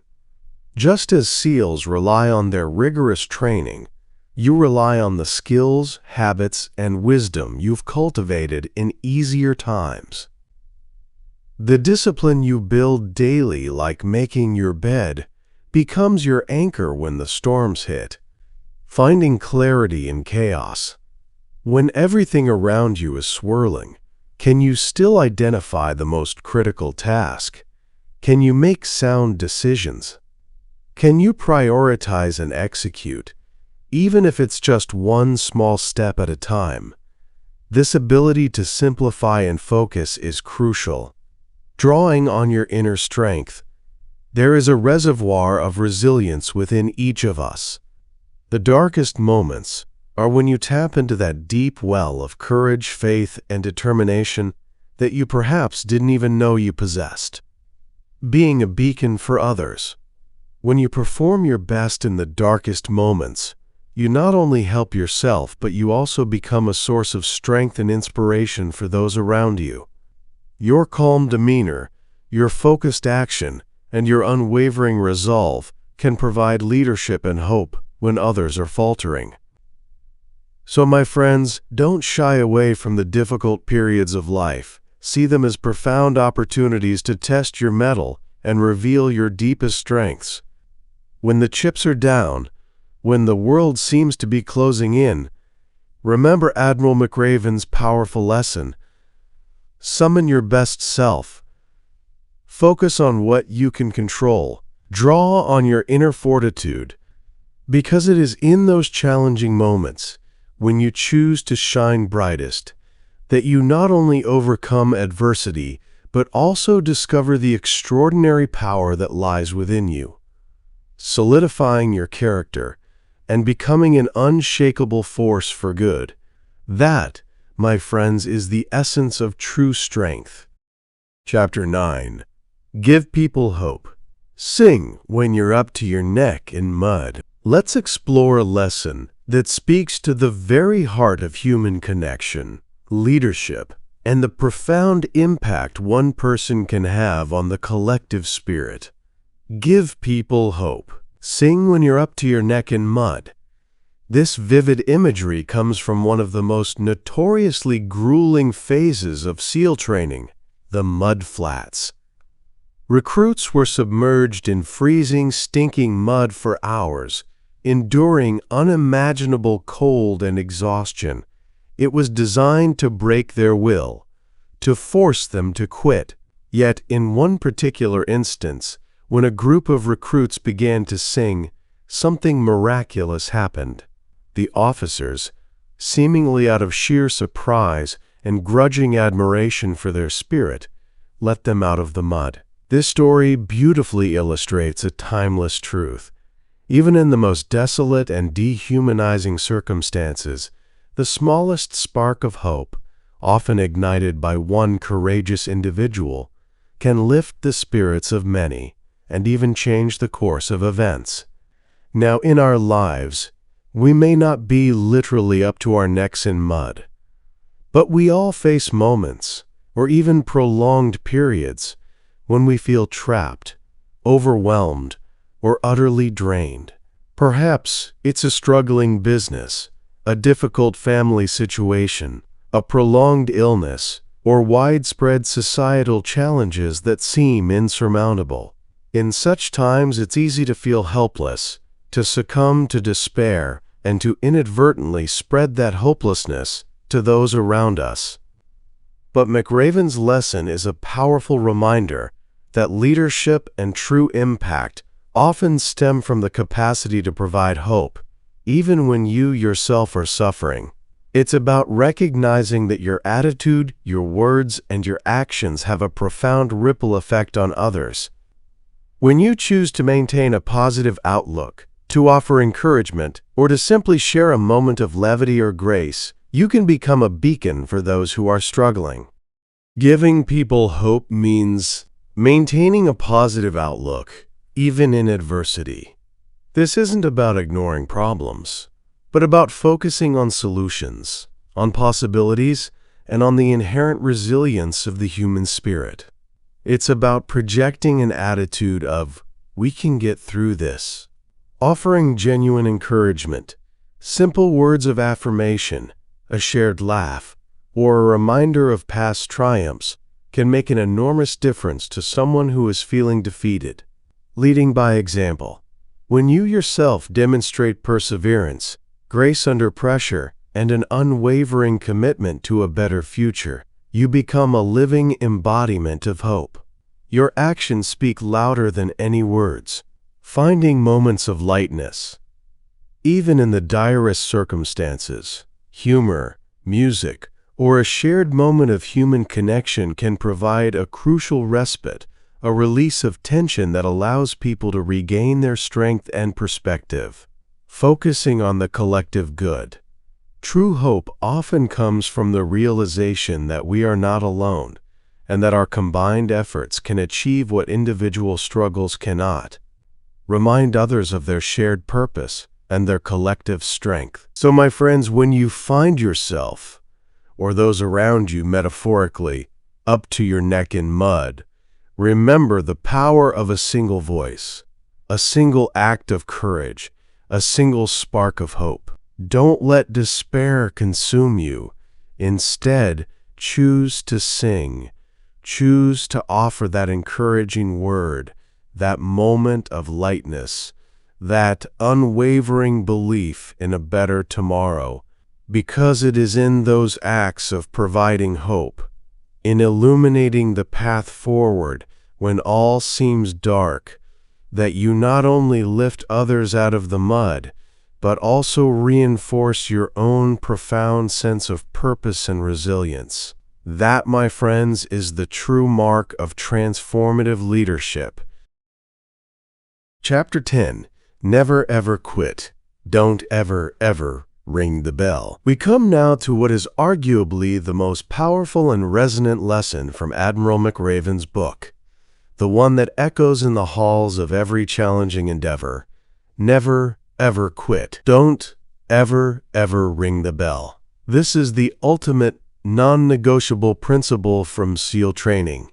Just as SEALs rely on their rigorous training, you rely on the skills, habits, and wisdom you've cultivated in easier times. The discipline you build daily, like making your bed, becomes your anchor when the storms hit. Finding clarity in chaos. When everything around you is swirling, can you still identify the most critical task? Can you make sound decisions? Can you prioritize and execute, even if it's just one small step at a time? This ability to simplify and focus is crucial. Drawing on your inner strength. There is a reservoir of resilience within each of us. The darkest moments are when you tap into that deep well of courage, faith, and determination that you perhaps didn't even know you possessed. Being a beacon for others. When you perform your best in the darkest moments, you not only help yourself, but you also become a source of strength and inspiration for those around you. Your calm demeanor, your focused action, and your unwavering resolve can provide leadership and hope when others are faltering. So, my friends, don't shy away from the difficult periods of life. See them as profound opportunities to test your mettle and reveal your deepest strengths. When the chips are down, when the world seems to be closing in, remember Admiral McRaven's powerful lesson. Summon your best self. Focus on what you can control. Draw on your inner fortitude, because it is in those challenging moments, when you choose to shine brightest, that you not only overcome adversity, but also discover the extraordinary power that lies within you. Solidifying your character and becoming an unshakable force for good. That, my friends, is the essence of true strength. Chapter 9. Give people hope. Sing when you're up to your neck in mud. Let's explore a lesson that speaks to the very heart of human connection, leadership, and the profound impact one person can have on the collective spirit. Give people hope. Sing when you're up to your neck in mud. This vivid imagery comes from one of the most notoriously grueling phases of SEAL training, the mud flats. Recruits were submerged in freezing, stinking mud for hours, enduring unimaginable cold and exhaustion. It was designed to break their will, to force them to quit. Yet, in one particular instance, when a group of recruits began to sing, something miraculous happened. The officers, seemingly out of sheer surprise and grudging admiration for their spirit, let them out of the mud. This story beautifully illustrates a timeless truth. Even in the most desolate and dehumanizing circumstances, the smallest spark of hope, often ignited by one courageous individual, can lift the spirits of many and even change the course of events. Now, in our lives, we may not be literally up to our necks in mud, but we all face moments, or even prolonged periods, when we feel trapped, overwhelmed, or utterly drained. Perhaps it's a struggling business, a difficult family situation, a prolonged illness, or widespread societal challenges that seem insurmountable. In such times, it's easy to feel helpless, to succumb to despair, and to inadvertently spread that hopelessness to those around us. But McRaven's lesson is a powerful reminder that leadership and true impact often stem from the capacity to provide hope, even when you yourself are suffering. It's about recognizing that your attitude, your words, and your actions have a profound ripple effect on others. When you choose to maintain a positive outlook, to offer encouragement, or to simply share a moment of levity or grace, you can become a beacon for those who are struggling. Giving people hope means maintaining a positive outlook, even in adversity. This isn't about ignoring problems, but about focusing on solutions, on possibilities, and on the inherent resilience of the human spirit. It's about projecting an attitude of, "We can get through this," offering genuine encouragement, simple words of affirmation, a shared laugh, or a reminder of past triumphs can make an enormous difference to someone who is feeling defeated. Leading by example. When you yourself demonstrate perseverance, grace under pressure, and an unwavering commitment to a better future, you become a living embodiment of hope. Your actions speak louder than any words, finding moments of lightness. Even in the direst circumstances, humor, music, or a shared moment of human connection can provide a crucial respite, a release of tension that allows people to regain their strength and perspective. Focusing on the collective good. True hope often comes from the realization that we are not alone, and that our combined efforts can achieve what individual struggles cannot. Remind others of their shared purpose and their collective strength. So, my friends, when you find yourself, or those around you metaphorically, up to your neck in mud, remember the power of a single voice, a single act of courage, a single spark of hope. Don't let despair consume you. Instead, choose to sing. Choose to offer that encouraging word, that moment of lightness, that unwavering belief in a better tomorrow, because it is in those acts of providing hope, in illuminating the path forward when all seems dark, that you not only lift others out of the mud, but also reinforce your own profound sense of purpose and resilience. That, my friends, is the true mark of transformative leadership. Chapter 10. Never ever quit. Don't ever, ever ring the bell. We come now to what is arguably the most powerful and resonant lesson from Admiral McRaven's book, the one that echoes in the halls of every challenging endeavor. Never ever quit. Don't ever, ever ring the bell. This is the ultimate non-negotiable principle from SEAL training.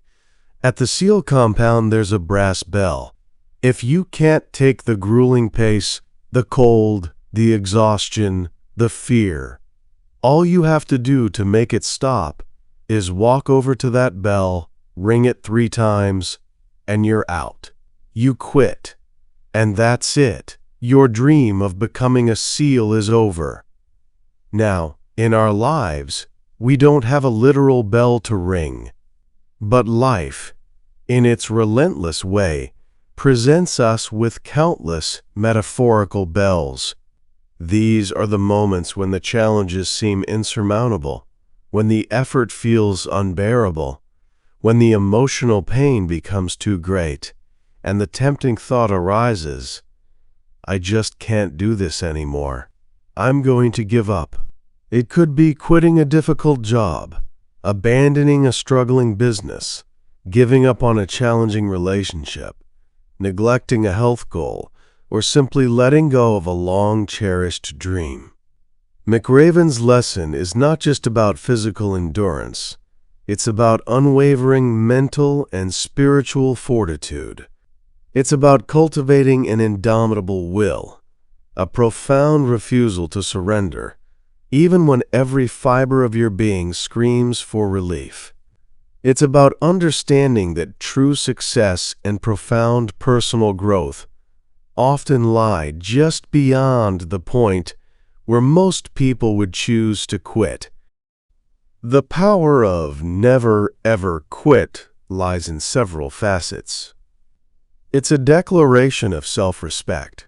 At the SEAL compound, there's a brass bell. If you can't take the grueling pace, the cold, the exhaustion, the fear, all you have to do to make it stop is walk over to that bell, ring it 3 times, and you're out. You quit. And that's it. Your dream of becoming a SEAL is over. Now, in our lives, we don't have a literal bell to ring, but life, in its relentless way, presents us with countless metaphorical bells. These are the moments when the challenges seem insurmountable, when the effort feels unbearable, when the emotional pain becomes too great, and the tempting thought arises, "I just can't do this anymore. I'm going to give up." It could be quitting a difficult job, abandoning a struggling business, giving up on a challenging relationship, neglecting a health goal, or simply letting go of a long-cherished dream. McRaven's lesson is not just about physical endurance. It's about unwavering mental and spiritual fortitude. It's about cultivating an indomitable will, a profound refusal to surrender, even when every fiber of your being screams for relief. It's about understanding that true success and profound personal growth often lie just beyond the point where most people would choose to quit. The power of never ever quit lies in several facets. It's a declaration of self-respect.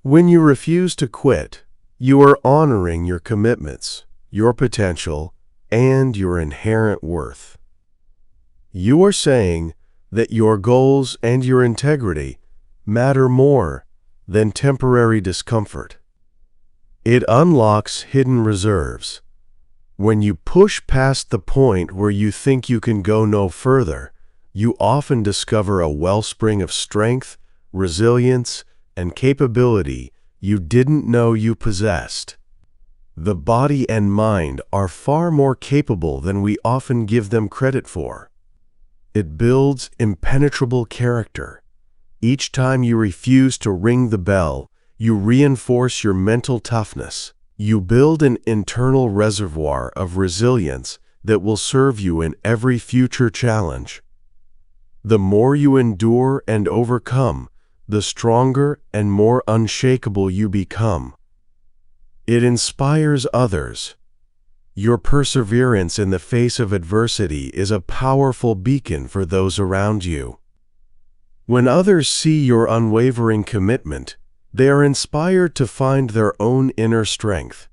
When you refuse to quit, you are honoring your commitments, your potential, and your inherent worth. You are saying that your goals and your integrity matter more than temporary discomfort. It unlocks hidden reserves. When you push past the point where you think you can go no further, you often discover a wellspring of strength, resilience, and capability you didn't know you possessed. The body and mind are far more capable than we often give them credit for. It builds impenetrable character. Each time you refuse to ring the bell, you reinforce your mental toughness. You build an internal reservoir of resilience that will serve you in every future challenge. The more you endure and overcome, the stronger and more unshakable you become. It inspires others. Your perseverance in the face of adversity is a powerful beacon for those around you. When others see your unwavering commitment, they are inspired to find their own inner strength.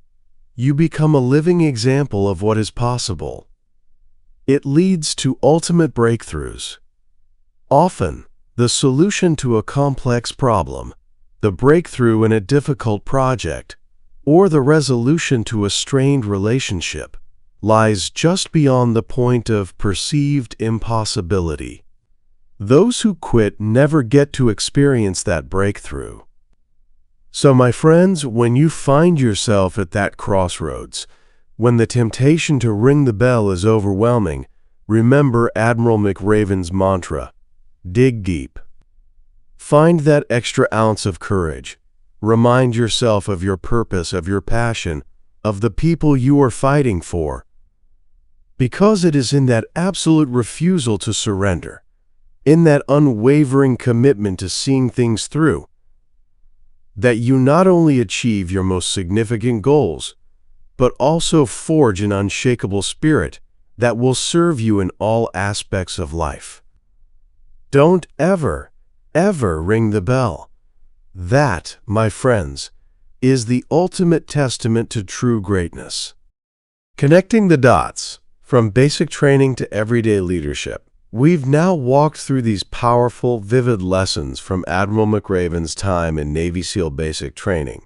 You become a living example of what is possible. It leads to ultimate breakthroughs. Often, the solution to a complex problem, the breakthrough in a difficult project, or the resolution to a strained relationship lies just beyond the point of perceived impossibility. Those who quit never get to experience that breakthrough. So, my friends, when you find yourself at that crossroads, when the temptation to ring the bell is overwhelming, remember Admiral McRaven's mantra: dig deep. Find that extra ounce of courage. Remind yourself of your purpose, of your passion, of the people you are fighting for. Because it is in that absolute refusal to surrender, in that unwavering commitment to seeing things through, that you not only achieve your most significant goals, but also forge an unshakable spirit that will serve you in all aspects of life. Don't ever ring the bell. That, my friends, is the ultimate testament to true greatness. Connecting the dots, from basic training to everyday leadership, we've now walked through these powerful, vivid lessons from Admiral McRaven's time in Navy SEAL basic training.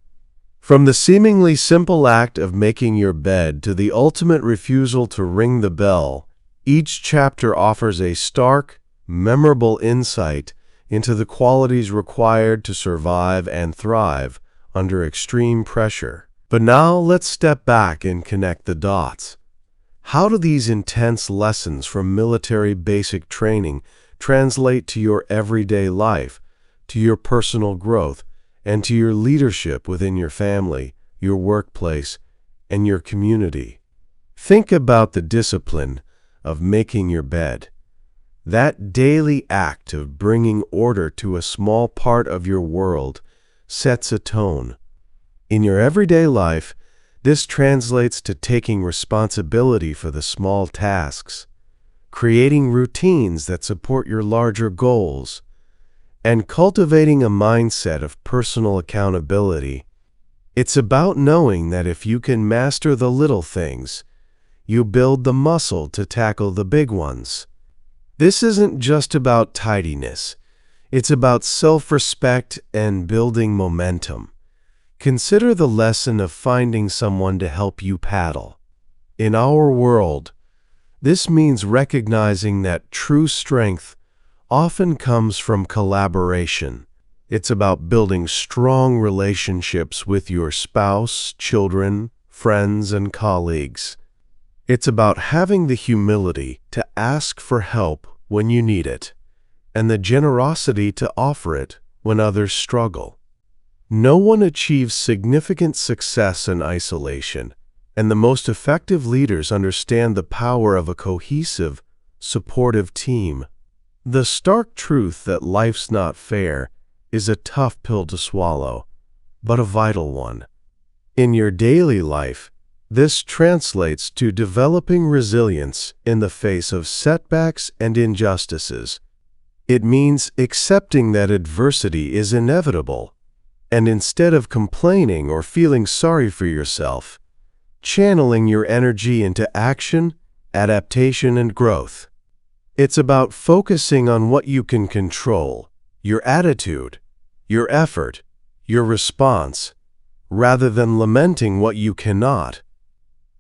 From the seemingly simple act of making your bed to the ultimate refusal to ring the bell, each chapter offers a stark, memorable insight into the qualities required to survive and thrive under extreme pressure. But now let's step back and connect the dots. How do these intense lessons from military basic training translate to your everyday life, to your personal growth, and to your leadership within your family, your workplace, and your community? Think about the discipline of making your bed. That daily act of bringing order to a small part of your world sets a tone. In your everyday life, this translates to taking responsibility for the small tasks, creating routines that support your larger goals, and cultivating a mindset of personal accountability. It's about knowing that if you can master the little things, you build the muscle to tackle the big ones. This isn't just about tidiness. It's about self-respect and building momentum. Consider the lesson of finding someone to help you paddle. In our world, this means recognizing that true strength often comes from collaboration. It's about building strong relationships with your spouse, children, friends, and colleagues. It's about having the humility to ask for help when you need it, and the generosity to offer it when others struggle. No one achieves significant success in isolation, and the most effective leaders understand the power of a cohesive, supportive team. The stark truth that life's not fair is a tough pill to swallow, but a vital one. In your daily life, this translates to developing resilience in the face of setbacks and injustices. It means accepting that adversity is inevitable, and instead of complaining or feeling sorry for yourself, channeling your energy into action, adaptation, and growth. It's about focusing on what you can control, your attitude, your effort, your response, rather than lamenting what you cannot.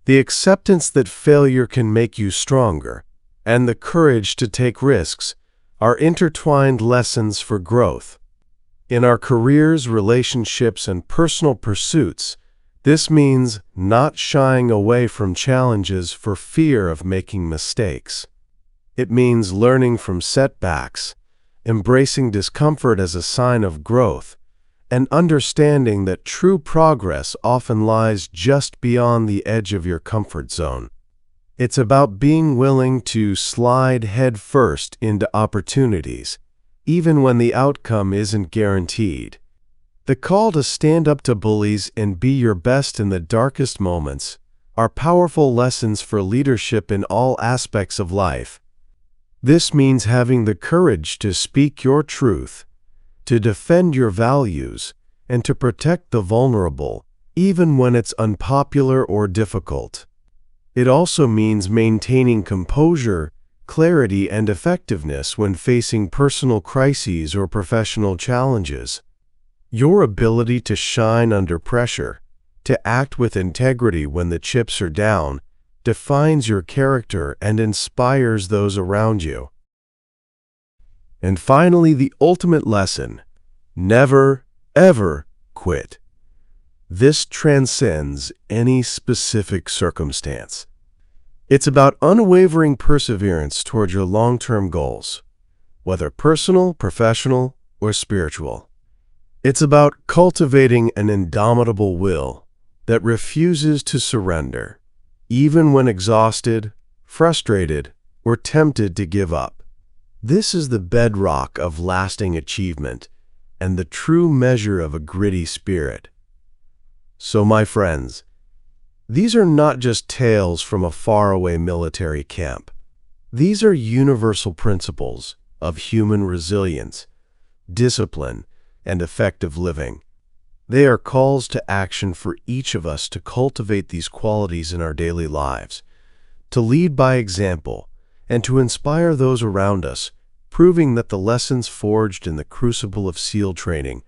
The acceptance that failure can make you stronger, and the courage to take risks, are intertwined lessons for growth. In our careers, relationships, and personal pursuits, this means not shying away from challenges for fear of making mistakes. It means learning from setbacks, embracing discomfort as a sign of growth, and understanding that true progress often lies just beyond the edge of your comfort zone. It's about being willing to slide headfirst into opportunities, even when the outcome isn't guaranteed. The call to stand up to bullies and be your best in the darkest moments are powerful lessons for leadership in all aspects of life. This means having the courage to speak your truth, to defend your values, and to protect the vulnerable, even when it's unpopular or difficult. It also means maintaining composure, clarity, and effectiveness when facing personal crises or professional challenges. Your ability to shine under pressure, to act with integrity when the chips are down, defines your character and inspires those around you. And finally, the ultimate lesson: never, ever quit. This transcends any specific circumstance. It's about unwavering perseverance toward your long-term goals, whether personal, professional, or spiritual. It's about cultivating an indomitable will that refuses to surrender, even when exhausted, frustrated, or tempted to give up. This is the bedrock of lasting achievement and the true measure of a gritty spirit. So, my friends, these are not just tales from a faraway military camp. These are universal principles of human resilience, discipline, and effective living. They are calls to action for each of us to cultivate these qualities in our daily lives, to lead by example, and to inspire those around us, proving that the lessons forged in the crucible of SEAL training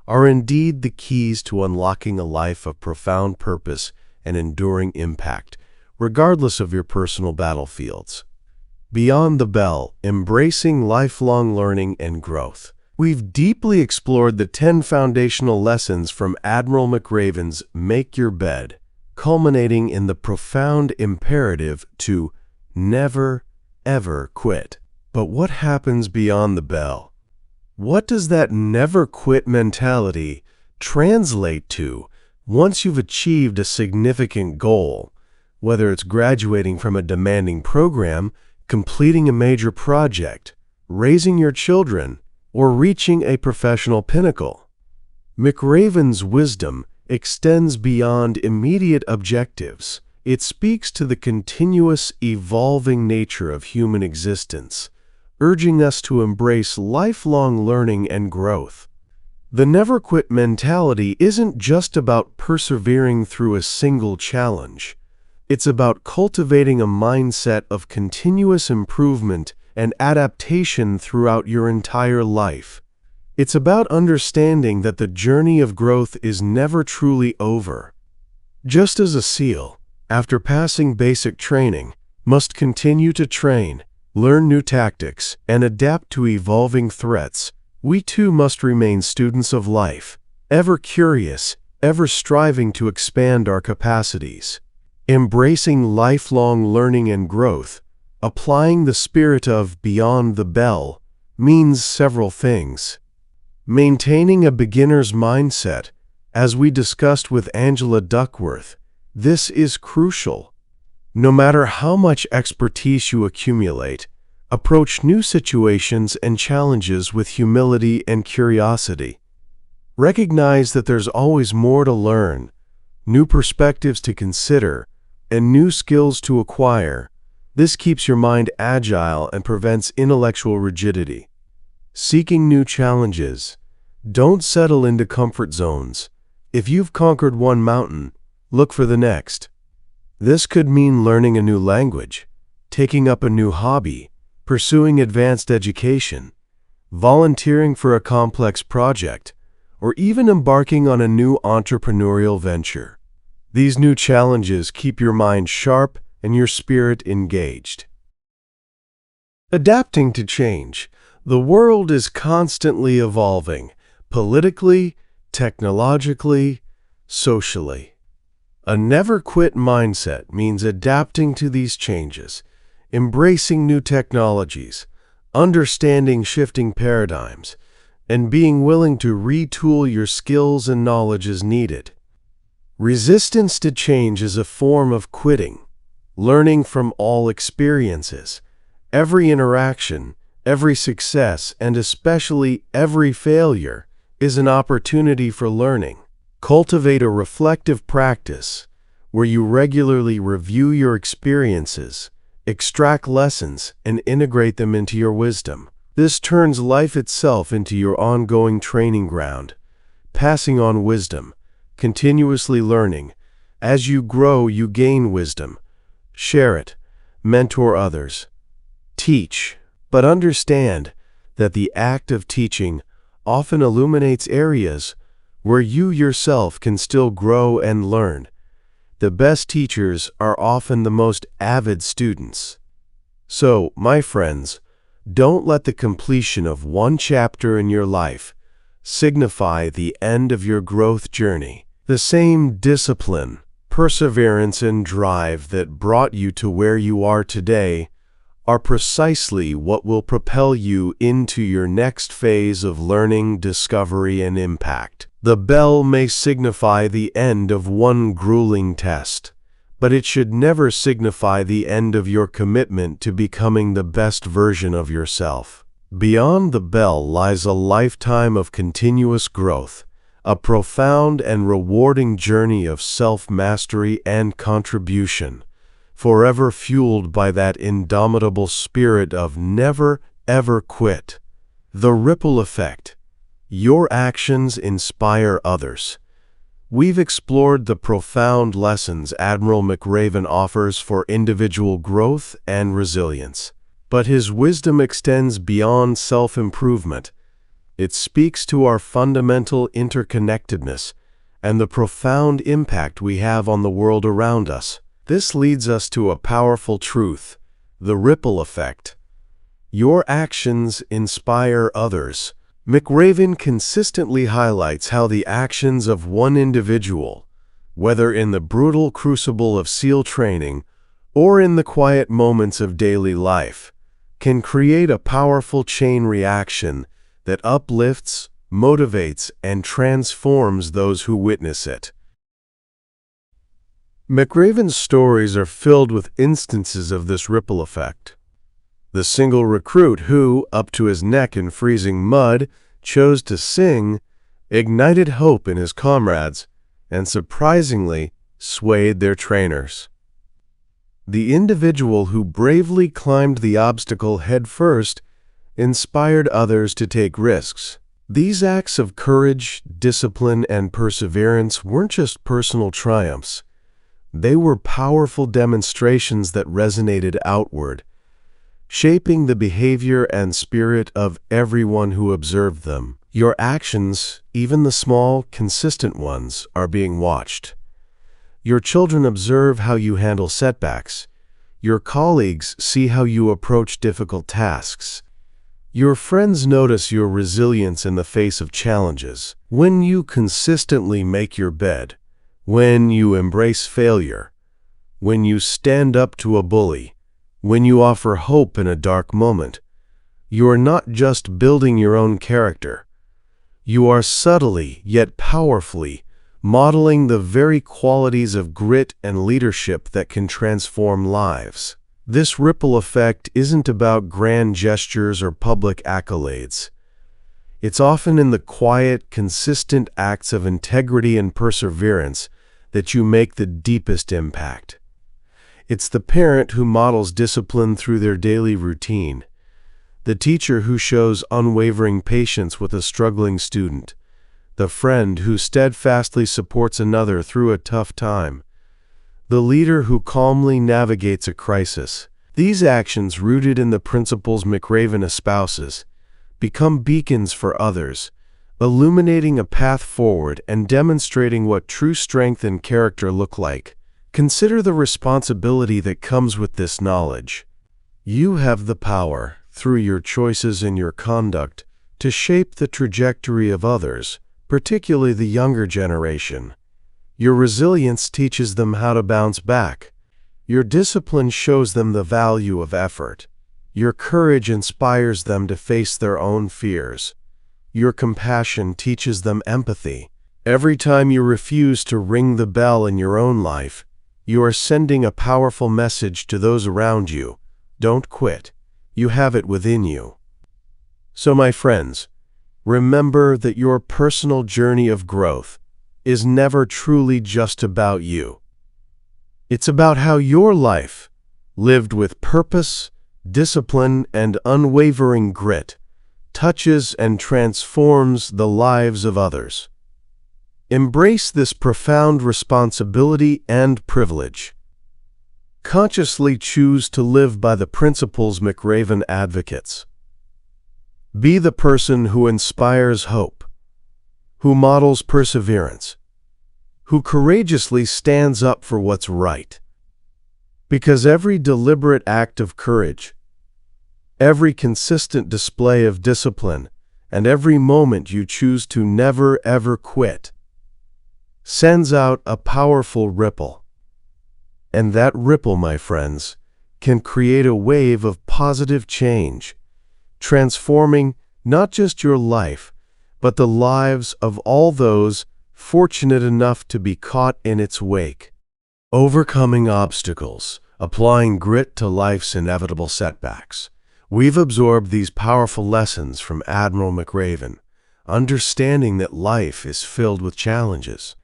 are indeed the keys to unlocking a life of profound purpose and enduring impact, regardless of your personal battlefields. Beyond the Bell, embracing lifelong learning and growth. We've deeply explored the 10 foundational lessons from Admiral McRaven's Make Your Bed, culminating in the profound imperative to never, ever quit. But what happens beyond the bell? What does that never quit mentality translate to once you've achieved a significant goal, whether it's graduating from a demanding program, completing a major project, raising your children, or reaching a professional pinnacle? McRaven's wisdom extends beyond immediate objectives. It speaks to the continuous, evolving nature of human existence, urging us to embrace lifelong learning and growth. The never quit mentality isn't just about persevering through a single challenge. It's about cultivating a mindset of continuous improvement and adaptation throughout your entire life. It's about understanding that the journey of growth is never truly over. Just as a SEAL, after passing basic training, must continue to train, learn new tactics, and adapt to evolving threats, we too must remain students of life, ever curious, ever striving to expand our capacities. Embracing lifelong learning and growth, applying the spirit of Beyond the Bell, means several things. Maintaining a beginner's mindset, as we discussed with Angela Duckworth, this is crucial. No matter how much expertise you accumulate, approach new situations and challenges with humility and curiosity. Recognize that there's always more to learn, new perspectives to consider, and new skills to acquire. This keeps your mind agile and prevents intellectual rigidity. Seeking new challenges. Don't settle into comfort zones. If you've conquered one mountain, look for the next. This could mean learning a new language, taking up a new hobby, pursuing advanced education, volunteering for a complex project, or even embarking on a new entrepreneurial venture. These new challenges keep your mind sharp and your spirit engaged. Adapting to change. The world is constantly evolving, politically, technologically, socially. A never-quit mindset means adapting to these changes, embracing new technologies, understanding shifting paradigms, and being willing to retool your skills and knowledge as needed. Resistance to change is a form of quitting, learning from all experiences. Every interaction, every success, and especially every failure is an opportunity for learning. Cultivate a reflective practice where you regularly review your experiences, extract lessons, and integrate them into your wisdom. This turns life itself into your ongoing training ground, passing on wisdom, continuously learning. As you grow, you gain wisdom. Share it, mentor others, teach, but understand that the act of teaching often illuminates areas where you yourself can still grow and learn. The best teachers are often the most avid students. So, my friends, don't let the completion of one chapter in your life signify the end of your growth journey. The same discipline, perseverance, and drive that brought you to where you are today are precisely what will propel you into your next phase of learning, discovery, and impact. The bell may signify the end of one grueling test, but it should never signify the end of your commitment to becoming the best version of yourself. Beyond the bell lies a lifetime of continuous growth, a profound and rewarding journey of self-mastery and contribution, forever fueled by that indomitable spirit of never, ever quit. The ripple effect. Your actions inspire others. We've explored the profound lessons Admiral McRaven offers for individual growth and resilience. But his wisdom extends beyond self-improvement. It speaks to our fundamental interconnectedness and the profound impact we have on the world around us. This leads us to a powerful truth, the ripple effect. Your actions inspire others. McRaven consistently highlights how the actions of one individual, whether in the brutal crucible of SEAL training or in the quiet moments of daily life, can create a powerful chain reaction that uplifts, motivates, and transforms those who witness it. McRaven's stories are filled with instances of this ripple effect. The single recruit who, up to his neck in freezing mud, chose to sing, ignited hope in his comrades, and surprisingly swayed their trainers. The individual who bravely climbed the obstacle headfirst inspired others to take risks. These acts of courage, discipline, and perseverance weren't just personal triumphs. They were powerful demonstrations that resonated outward, shaping the behavior and spirit of everyone who observed them. Your actions, even the small, consistent ones, are being watched. Your children observe how you handle setbacks. Your colleagues see how you approach difficult tasks. Your friends notice your resilience in the face of challenges. When you consistently make your bed, when you embrace failure, when you stand up to a bully, when you offer hope in a dark moment, you are not just building your own character. You are subtly yet powerfully modeling the very qualities of grit and leadership that can transform lives. This ripple effect isn't about grand gestures or public accolades. It's often in the quiet, consistent acts of integrity and perseverance that you make the deepest impact. It's the parent who models discipline through their daily routine, the teacher who shows unwavering patience with a struggling student, the friend who steadfastly supports another through a tough time, the leader who calmly navigates a crisis. These actions, rooted in the principles McRaven espouses, become beacons for others, illuminating a path forward and demonstrating what true strength and character look like. Consider the responsibility that comes with this knowledge. You have the power, through your choices and your conduct, to shape the trajectory of others, particularly the younger generation. Your resilience teaches them how to bounce back. Your discipline shows them the value of effort. Your courage inspires them to face their own fears. Your compassion teaches them empathy. Every time you refuse to ring the bell in your own life, you are sending a powerful message to those around you. Don't quit. You have it within you. So, my friends, remember that your personal journey of growth is never truly just about you. It's about how your life, lived with purpose, discipline, and unwavering grit, touches and transforms the lives of others. Embrace this profound responsibility and privilege. Consciously choose to live by the principles McRaven advocates. Be the person who inspires hope, who models perseverance, who courageously stands up for what's right. Because every deliberate act of courage, every consistent display of discipline, and every moment you choose to never ever quit sends out a powerful ripple. And that ripple, my friends, can create a wave of positive change, transforming not just your life, but the lives of all those fortunate enough to be caught in its wake. Overcoming obstacles, applying grit to life's inevitable setbacks. We've absorbed these powerful lessons from Admiral McRaven, understanding that life is filled with challenges.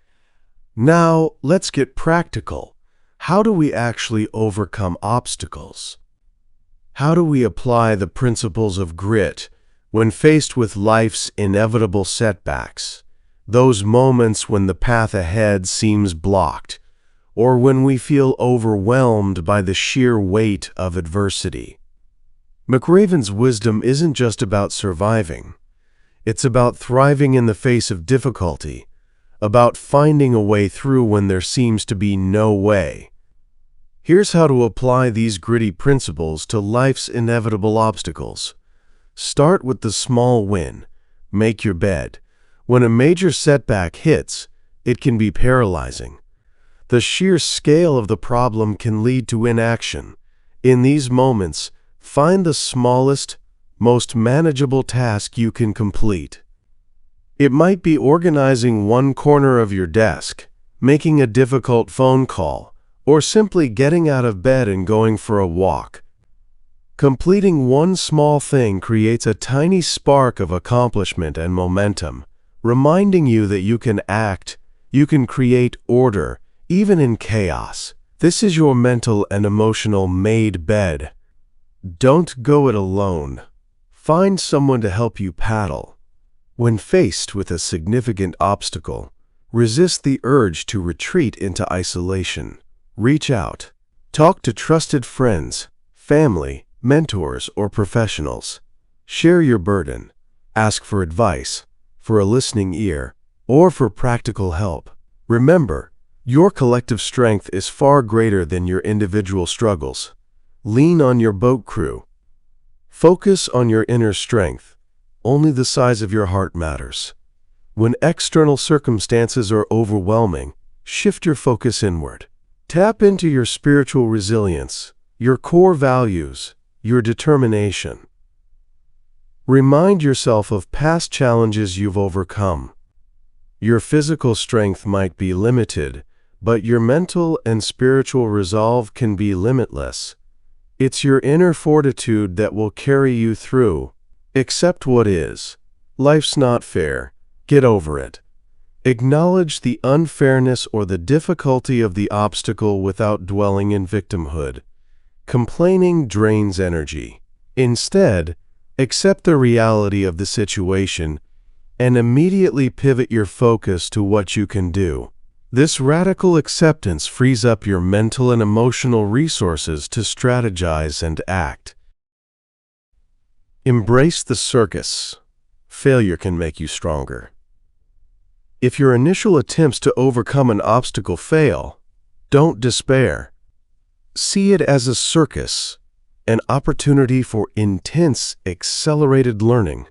Now, let's get practical. How do we actually overcome obstacles? How do we apply the principles of grit when faced with life's inevitable setbacks? Those moments when the path ahead seems blocked, or when we feel overwhelmed by the sheer weight of adversity. McRaven's wisdom isn't just about surviving. It's about thriving in the face of difficulty, about finding a way through when there seems to be no way. Here's how to apply these gritty principles to life's inevitable obstacles. Start with the small win. Make your bed. When a major setback hits, it can be paralyzing. The sheer scale of the problem can lead to inaction. In these moments, find the smallest, most manageable task you can complete. It might be organizing one corner of your desk, making a difficult phone call, or simply getting out of bed and going for a walk. Completing one small thing creates a tiny spark of accomplishment and momentum, reminding you that you can act, you can create order, even in chaos. This is your mental and emotional made bed. Don't go it alone. Find someone to help you paddle. When faced with a significant obstacle, resist the urge to retreat into isolation. Reach out. Talk to trusted friends, family, mentors, or professionals. Share your burden. Ask for advice, for a listening ear, or for practical help. Remember, your collective strength is far greater than your individual struggles. Lean on your boat crew. Focus on your inner strength. Only the size of your heart matters. When external circumstances are overwhelming, shift your focus inward. Tap into your spiritual resilience, your core values, your determination. Remind yourself of past challenges you've overcome. Your physical strength might be limited, but your mental and spiritual resolve can be limitless. It's your inner fortitude that will carry you through. Accept what is. Life's not fair. Get over it. Acknowledge the unfairness or the difficulty of the obstacle without dwelling in victimhood. Complaining drains energy. Instead, accept the reality of the situation and immediately pivot your focus to what you can do. This radical acceptance frees up your mental and emotional resources to strategize and act. Embrace the circus. Failure can make you stronger. If your initial attempts to overcome an obstacle fail, don't despair. See it as a circus, an opportunity for intense, accelerated learning.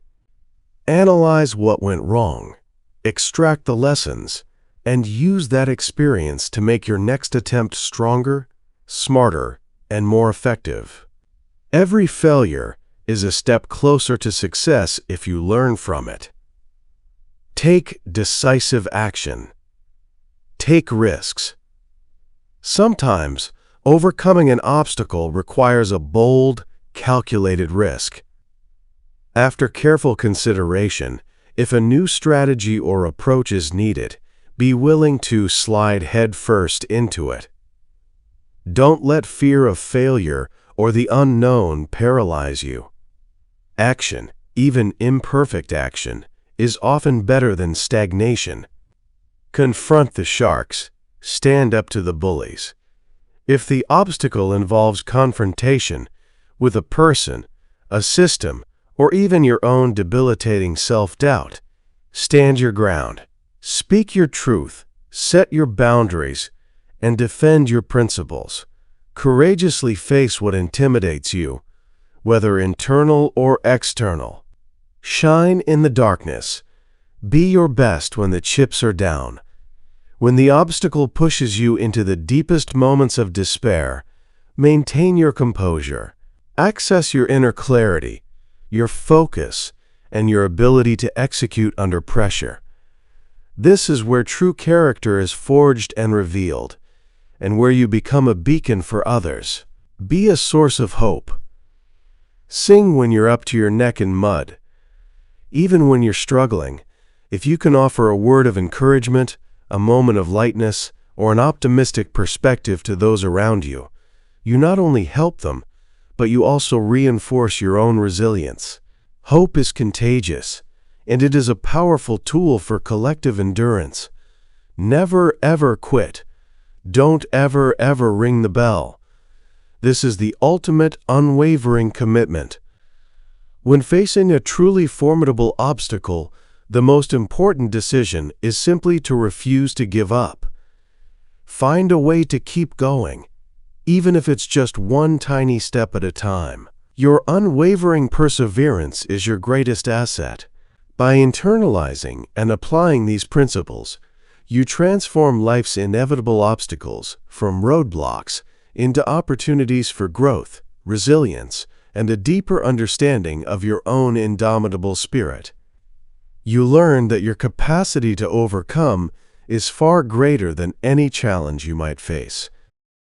Analyze what went wrong, extract the lessons, and use that experience to make your next attempt stronger, smarter, and more effective. Every failure is a step closer to success if you learn from it. Take decisive action. Take risks. Sometimes, overcoming an obstacle requires a bold, calculated risk. After careful consideration, if a new strategy or approach is needed, be willing to slide headfirst into it. Don't let fear of failure or the unknown paralyze you. Action, even imperfect action, is often better than stagnation. Confront the sharks. Stand up to the bullies. If the obstacle involves confrontation with a person, a system, or even your own debilitating self-doubt, stand your ground. Speak your truth, set your boundaries, and defend your principles. Courageously face what intimidates you, whether internal or external. Shine in the darkness. Be your best when the chips are down. When the obstacle pushes you into the deepest moments of despair, maintain your composure. Access your inner clarity, your focus, and your ability to execute under pressure. This is where true character is forged and revealed, and where you become a beacon for others. Be a source of hope. Sing when you're up to your neck in mud. Even when you're struggling, if you can offer a word of encouragement, a moment of lightness, or an optimistic perspective to those around you, you not only help them, but you also reinforce your own resilience. Hope is contagious, and it is a powerful tool for collective endurance. Never ever quit. Don't ever ring the bell. This is the ultimate unwavering commitment. When facing a truly formidable obstacle, the most important decision is simply to refuse to give up. Find a way to keep going, even if it's just one tiny step at a time. Your unwavering perseverance is your greatest asset. By internalizing and applying these principles, you transform life's inevitable obstacles from roadblocks into opportunities for growth, resilience, and a deeper understanding of your own indomitable spirit. You learn that your capacity to overcome is far greater than any challenge you might face.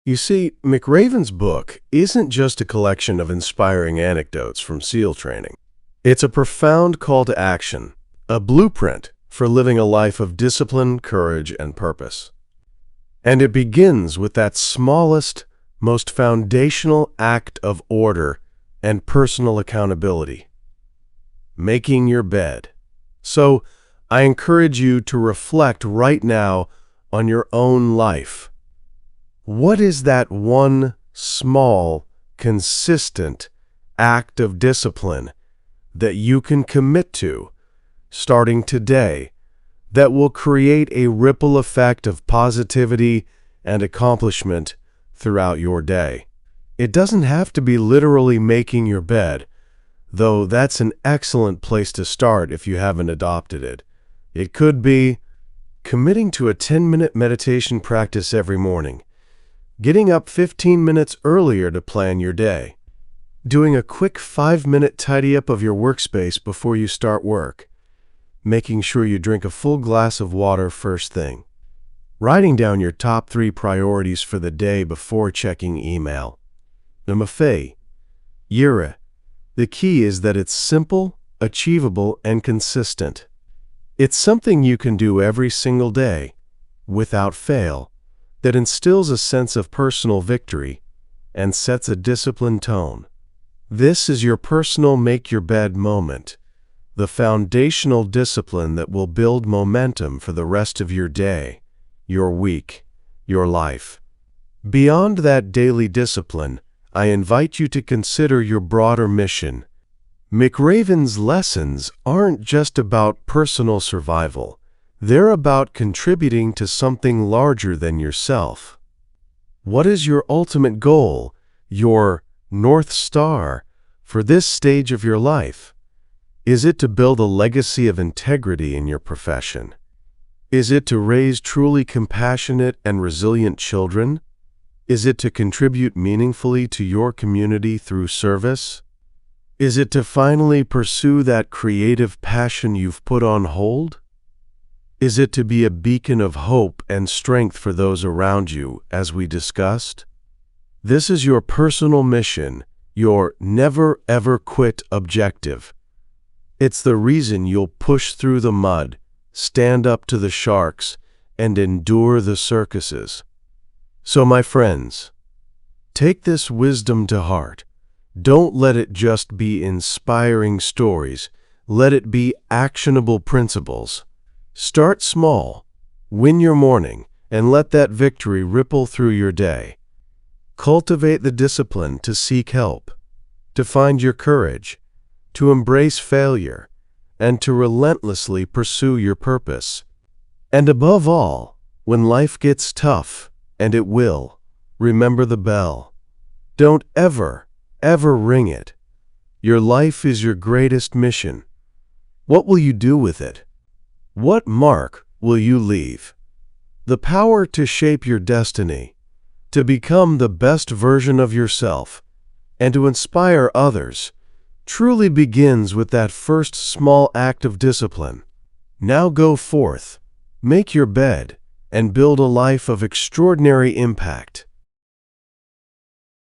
You see, McRaven's book isn't just a collection of inspiring anecdotes from SEAL training. It's a profound call to action, a blueprint for living a life of discipline, courage, and purpose. And it begins with that smallest, most foundational act of order and personal accountability: making your bed. So, I encourage you to reflect right now on your own life. What is that one small, consistent act of discipline that you can commit to, starting today, that will create a ripple effect of positivity and accomplishment throughout your day? It doesn't have to be literally making your bed, though that's an excellent place to start if you haven't adopted it. It could be committing to a 10-minute meditation practice every morning, getting up 15 minutes earlier to plan your day, doing a quick 5-minute tidy-up of your workspace before you start work, making sure you drink a full glass of water first thing, writing down your top 3 priorities for the day before checking email. The key is that it's simple, achievable, and consistent. It's something you can do every single day, without fail, that instills a sense of personal victory and sets a disciplined tone. This is your personal make-your-bed moment, the foundational discipline that will build momentum for the rest of your day. your week, your life. Beyond that daily discipline, I invite you to consider your broader mission. McRaven's lessons aren't just about personal survival. They're about contributing to something larger than yourself. What is your ultimate goal, your North Star, for this stage of your life? Is it to build a legacy of integrity in your profession? Is it to raise truly compassionate and resilient children? Is it to contribute meaningfully to your community through service? Is it to finally pursue that creative passion you've put on hold? Is it to be a beacon of hope and strength for those around you, as we discussed? This is your personal mission, your never ever quit objective. It's the reason you'll push through the mud, stand up to the sharks, and endure the circuses. So, my friends, take this wisdom to heart. Don't let it just be inspiring stories. Let it be actionable principles. Start small, win your morning, and let that victory ripple through your day. Cultivate the discipline to seek help, to find your courage, to embrace failure, and to relentlessly pursue your purpose. And above all, when life gets tough, and it will, remember the bell. Don't ever ring it. Your life is your greatest mission. What will you do with it? What mark will you leave? The power to shape your destiny, to become the best version of yourself, and to inspire others, truly begins with that first small act of discipline. Now go forth, make your bed, and build a life of extraordinary impact.